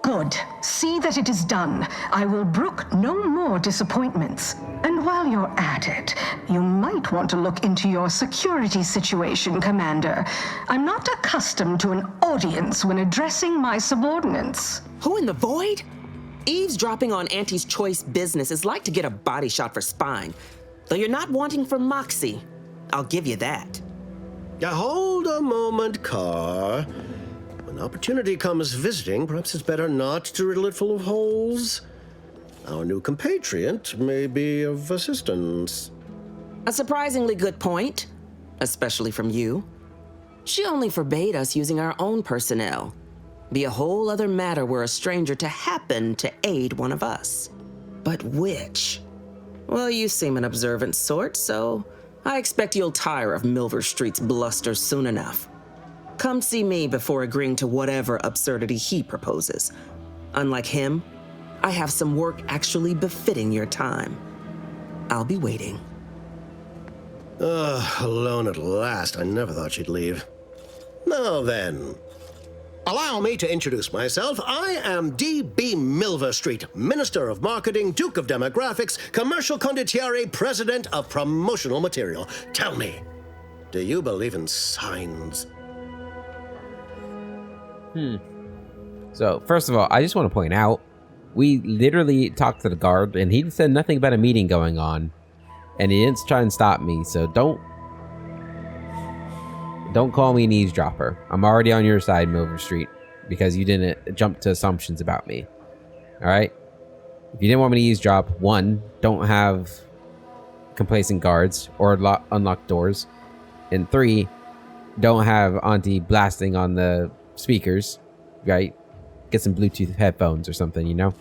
Good. See that it is done. I will brook no more disappointments. And while you're at it, you might want to look into your security situation, Commander. I'm not accustomed to an audience when addressing my subordinates. Who in the void? Eavesdropping on Auntie's choice business is like to get a body shot for spine. Though you're not wanting for moxie. I'll give you that. Hold a moment, Carr. When opportunity comes visiting, perhaps it's better not to riddle it full of holes. Our new compatriot may be of assistance. A surprisingly good point, especially from you. She only forbade us using our own personnel. Be a whole other matter were a stranger to happen to aid one of us. But which? Well, you seem an observant sort, so I expect you'll tire of Milver Street's bluster soon enough. Come see me before agreeing to whatever absurdity he proposes. Unlike him, I have some work actually befitting your time. I'll be waiting. Alone at last. I never thought she'd leave. Now then, allow me to introduce myself. I am D.B. Milver Street, Minister of Marketing, Duke of Demographics, Commercial Condottiere, President of Promotional Material. Tell me, do you believe in signs? So, first of all, I just want to point out, we literally talked to the guard, and he said nothing about a meeting going on. And he didn't try and stop me, so don't call me an eavesdropper. I'm already on your side, Milver Street, because you didn't jump to assumptions about me. Alright? If you didn't want me to eavesdrop, 1, don't have complacent guards or unlocked doors. And 3, don't have Auntie blasting on the speakers, right? Get some Bluetooth headphones or something, you know?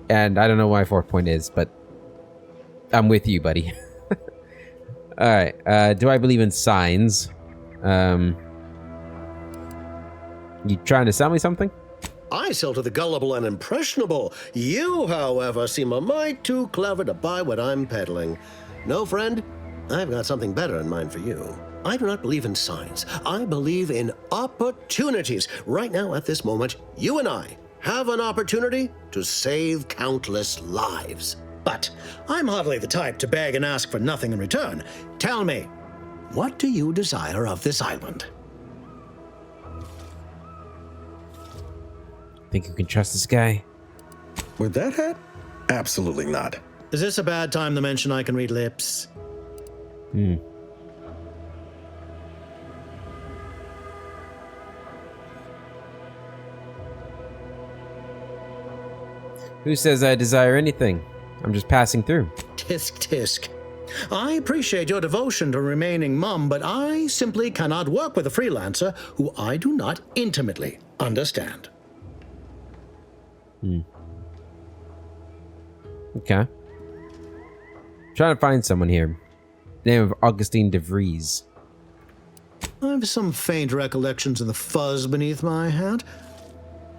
And I don't know what my 4th point is, but I'm with you, buddy. Alright, do I believe in signs? You trying to sell me something? I sell to the gullible and impressionable. You, however, seem a mite too clever to buy what I'm peddling. No, friend, I've got something better in mind for you. I do not believe in signs. I believe in opportunities. Right now, at this moment, you and I have an opportunity to save countless lives. But I'm hardly the type to beg and ask for nothing in return. Tell me, what do you desire of this island? Think you can trust this guy? With that hat? Absolutely not. Is this a bad time to mention I can read lips? Who says I desire anything? I'm just passing through. Tisk, tisk. I appreciate your devotion to remaining mum, but I simply cannot work with a freelancer who I do not intimately understand. Okay. Trying to find someone here. Name of Augustine de Vries. I have some faint recollections of the fuzz beneath my hat.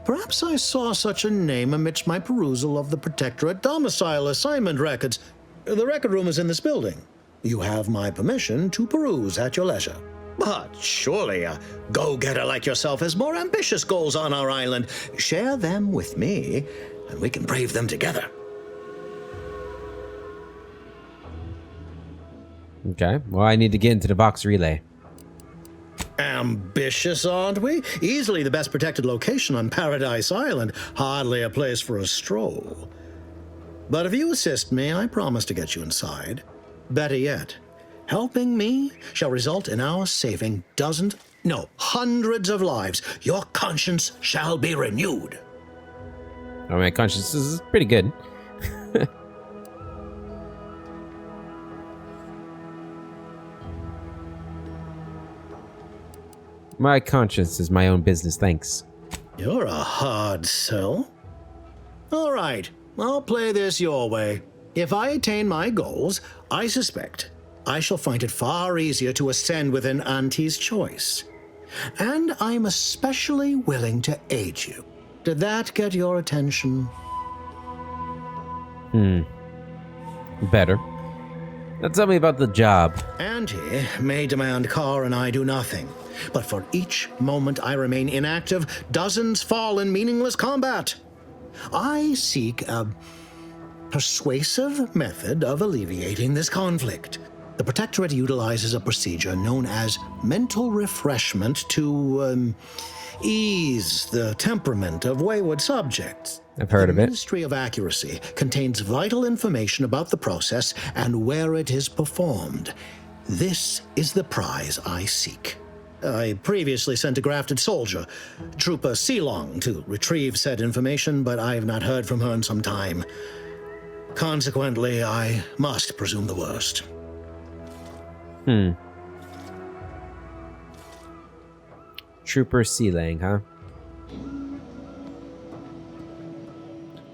Perhaps I saw such a name amidst my perusal of the Protectorate domicile assignment records. The record room is in this building. You have my permission to peruse at your leisure. But surely a go-getter like yourself has more ambitious goals on our island. Share them with me, and we can brave them together. Okay. Well, I need to get into the Vox relay. Ambitious, aren't we? Easily the best protected location on Paradise Island. Hardly a place for a stroll. But if you assist me, I promise to get you inside. Better yet, helping me shall result in our saving dozens, no, hundreds of lives. Your conscience shall be renewed. Oh, my conscience is pretty good. My conscience is my own business, thanks. You're a hard sell. All right, I'll play this your way. If I attain my goals, I suspect I shall find it far easier to ascend within Auntie's choice. And I'm especially willing to aid you. Did that get your attention? Better. Now tell me about the job. Auntie may demand Carr and I do nothing. But for each moment I remain inactive, dozens fall in meaningless combat. I seek a persuasive method of alleviating this conflict. The Protectorate utilizes a procedure known as mental refreshment to ease the temperament of wayward subjects. I've heard of it. The Ministry of Accuracy contains vital information about the process and where it is performed. This is the prize I seek. I previously sent a grafted soldier, Trooper Sealong, to retrieve said information, but I have not heard from her in some time. Consequently, I must presume the worst. Trooper Sealang, huh?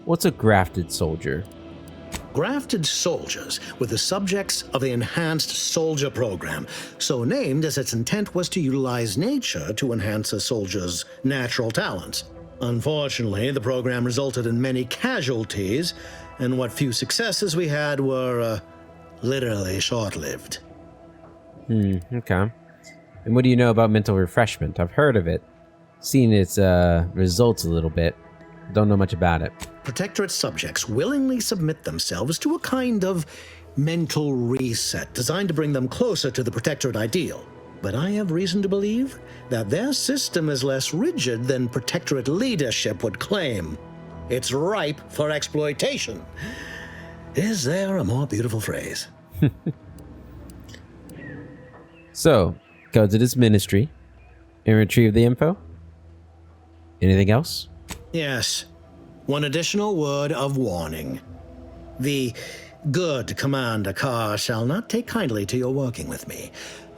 What's a grafted soldier? Grafted soldiers were the subjects of the Enhanced Soldier Program, so named as its intent was to utilize nature to enhance a soldier's natural talents. Unfortunately, the program resulted in many casualties, and what few successes we had were literally short-lived. Okay. And what do you know about mental refreshment? I've heard of it, seen its results a little bit. Don't know much about it. Protectorate subjects willingly submit themselves to a kind of mental reset designed to bring them closer to the Protectorate ideal. But I have reason to believe that their system is less rigid than Protectorate leadership would claim. It's ripe for exploitation. Is there a more beautiful phrase? So, go to this ministry and retrieve the info? Anything else? Yes. One additional word of warning. The good Commander Carr shall not take kindly to your working with me,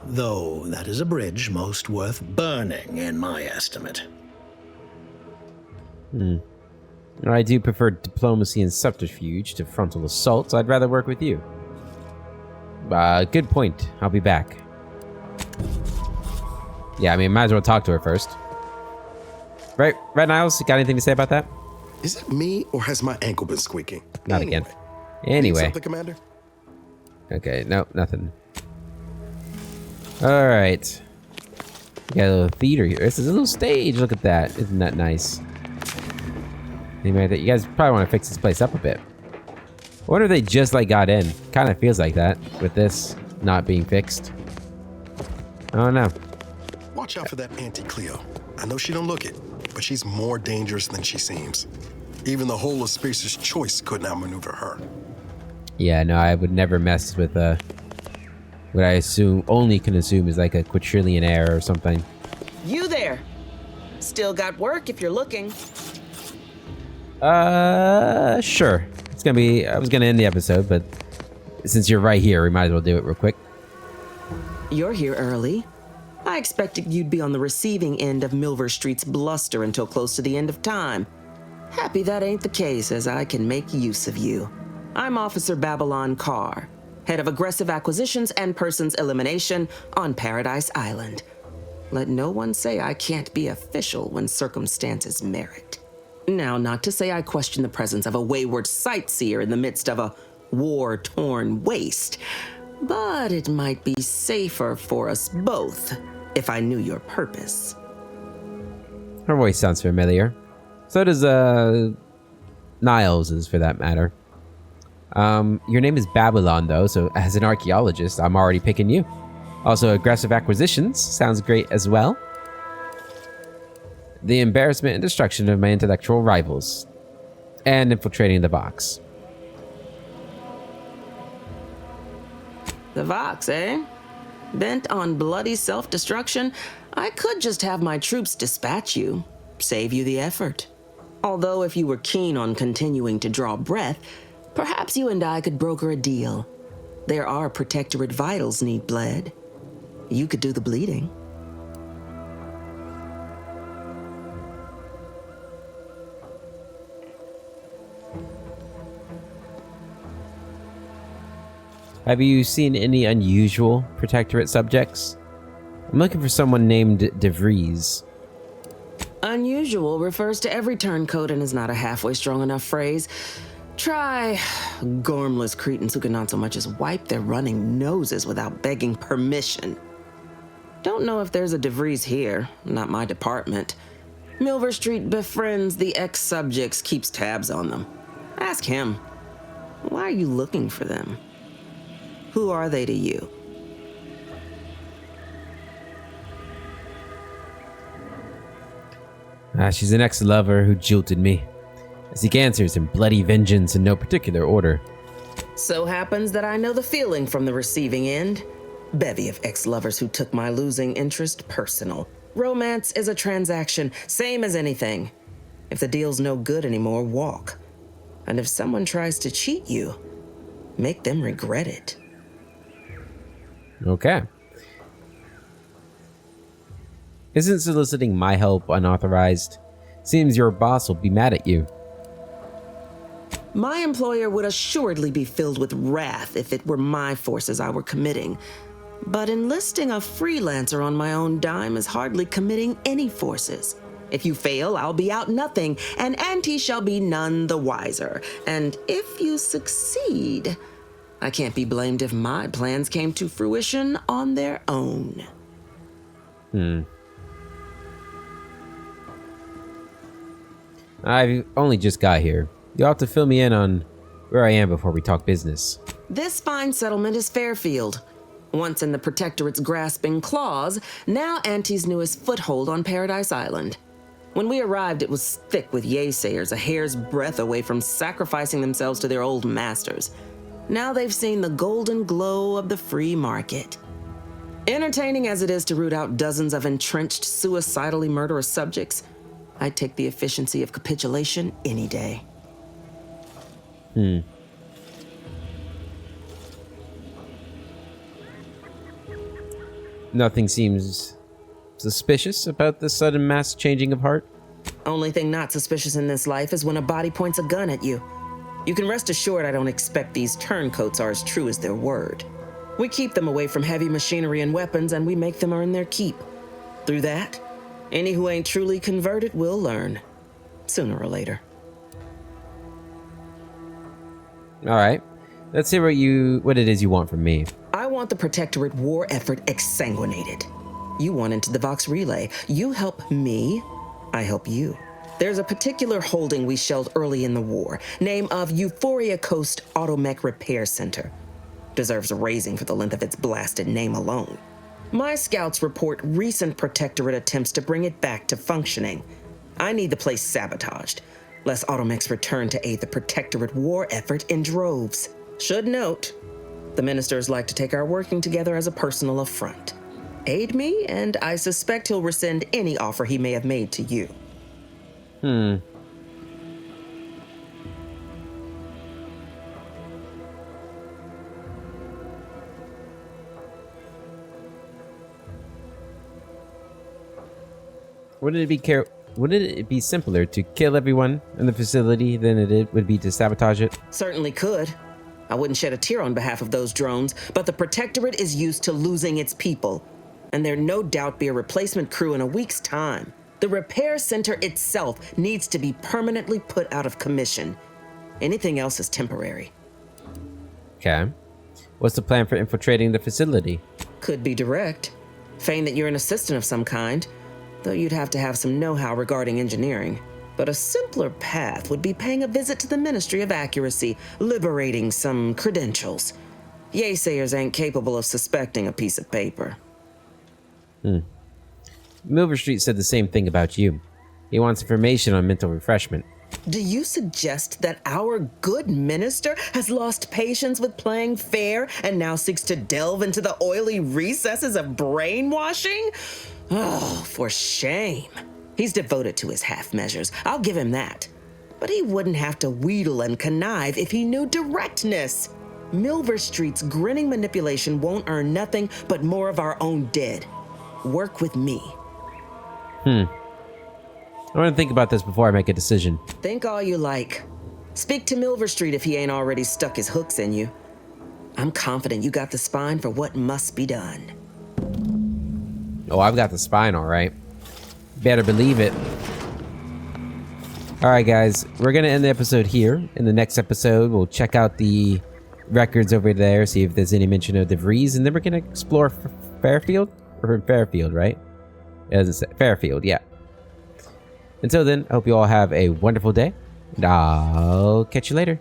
though that is a bridge most worth burning in my estimate. I do prefer diplomacy and subterfuge to frontal assault. I'd rather work with you. Good point. I'll be back. Yeah, I mean, might as well talk to her first. Right, Niles? Got anything to say about that? Is it me, or has my ankle been squeaking? Not again. Need Anyway. something, Commander? Okay, no, nothing. All right. We got a little theater here. This is a little stage. Look at that. Isn't that nice? Anyway, you guys probably want to fix this place up a bit. I wonder if they just like got in. Kind of feels like that with this not being fixed. I don't know. Watch out for that Auntie Cleo. I know she don't look it, but she's more dangerous than she seems. Even the whole of Spacer's Choice couldn't outmaneuver her. Yeah, no, I would never mess with what I can assume is like a quadrillionaire or something. You there? Still got work if you're looking. Sure. I was gonna end the episode, but since you're right here, we might as well do it real quick. You're here early. I expected you'd be on the receiving end of Milver Street's bluster until close to the end of time. Happy that ain't the case, as I can make use of you. I'm Officer Babylon Carr, head of aggressive acquisitions and persons elimination on Paradise Island. Let no one say I can't be official when circumstances merit. Now, not to say I question the presence of a wayward sightseer in the midst of a war-torn waste, but it might be safer for us both if I knew your purpose. Her voice sounds familiar. So does Niles' for that matter. Your name is Babylon, though, so as an archaeologist, I'm already picking you. Also, aggressive acquisitions sounds great as well. The embarrassment and destruction of my intellectual rivals. And infiltrating the Vox. The Vox, eh? Bent on bloody self-destruction, I could just have my troops dispatch you, save you the effort. Although if you were keen on continuing to draw breath, perhaps you and I could broker a deal. There are Protectorate vitals need bled. You could do the bleeding. Have you seen any unusual Protectorate subjects? I'm looking for someone named DeVries. Unusual refers to every turncoat and is not a halfway strong enough phrase. Try gormless cretins who can not so much as wipe their running noses without begging permission. Don't know if there's a DeVries here, not my department. Milver Street befriends the ex-subjects, keeps tabs on them. Ask him. Why are you looking for them? Who are they to you? She's an ex-lover who jilted me. I seek answers in bloody vengeance in no particular order. So happens that I know the feeling from the receiving end. Bevy of ex-lovers who took my losing interest personal. Romance is a transaction, same as anything. If the deal's no good anymore, walk. And if someone tries to cheat you, make them regret it. Okay. Isn't soliciting my help unauthorized? Seems your boss will be mad at you. My employer would assuredly be filled with wrath if it were my forces I were committing. But enlisting a freelancer on my own dime is hardly committing any forces. If you fail, I'll be out nothing, and Auntie shall be none the wiser. And if you succeed, I can't be blamed if my plans came to fruition on their own. I've only just got here. You'll have to fill me in on where I am before we talk business. This fine settlement is Fairfield. Once in the Protectorate's grasping claws, now Auntie's newest foothold on Paradise Island. When we arrived, it was thick with yaysayers, a hair's breadth away from sacrificing themselves to their old masters. Now they've seen the golden glow of the free market. Entertaining as it is to root out dozens of entrenched, suicidally murderous subjects, I'd take the efficiency of capitulation any day. Nothing seems suspicious about this sudden mass changing of heart? Only thing not suspicious in this life is when a body points a gun at you. You can rest assured I don't expect these turncoats are as true as their word. We keep them away from heavy machinery and weapons, and we make them earn their keep. Through that, Any who ain't truly converted will learn, sooner or later. All right. Let's hear what it is you want from me. I want the Protectorate war effort exsanguinated. You want into the Vox Relay. You help me, I help you. There's a particular holding we shelled early in the war, name of Euphoria Coast Automech Repair Center. Deserves a raising for the length of its blasted name alone. My scouts report recent Protectorate attempts to bring it back to functioning. I need the place sabotaged, lest Automechs return to aid the Protectorate war effort in droves. Should note, the ministers like to take our working together as a personal affront. Aid me, and I suspect he'll rescind any offer he may have made to you. Wouldn't it be simpler to kill everyone in the facility than it would be to sabotage it? Certainly could. I wouldn't shed a tear on behalf of those drones, but the Protectorate is used to losing its people, and there'll no doubt be a replacement crew in a week's time. The repair center itself needs to be permanently put out of commission. Anything else is temporary. Okay. What's the plan for infiltrating the facility? Could be direct. Feign that you're an assistant of some kind, though you'd have to have some know-how regarding engineering. But a simpler path would be paying a visit to the Ministry of Accuracy, liberating some credentials. Yaysayers ain't capable of suspecting a piece of paper. Milver Street said the same thing about you. He wants information on mental refreshment. Do you suggest that our good minister has lost patience with playing fair and now seeks to delve into the oily recesses of brainwashing? Oh, for shame. He's devoted to his half measures. I'll give him that. But he wouldn't have to wheedle and connive if he knew directness. Milver Street's grinning manipulation won't earn nothing but more of our own dead. Work with me. I want to think about this before I make a decision. Think all you like. Speak to Milver Street if he ain't already stuck his hooks in you. I'm confident you got the spine for what must be done. Oh, I've got the spine, all right. Better believe it. All right, guys. We're going to end the episode here. In the next episode, we'll check out the records over there, see if there's any mention of DeVries, and then we're going to explore Fairfield? Or Fairfield, right? As it said, Fairfield, yeah. Until then, I hope you all have a wonderful day, and I'll catch you later.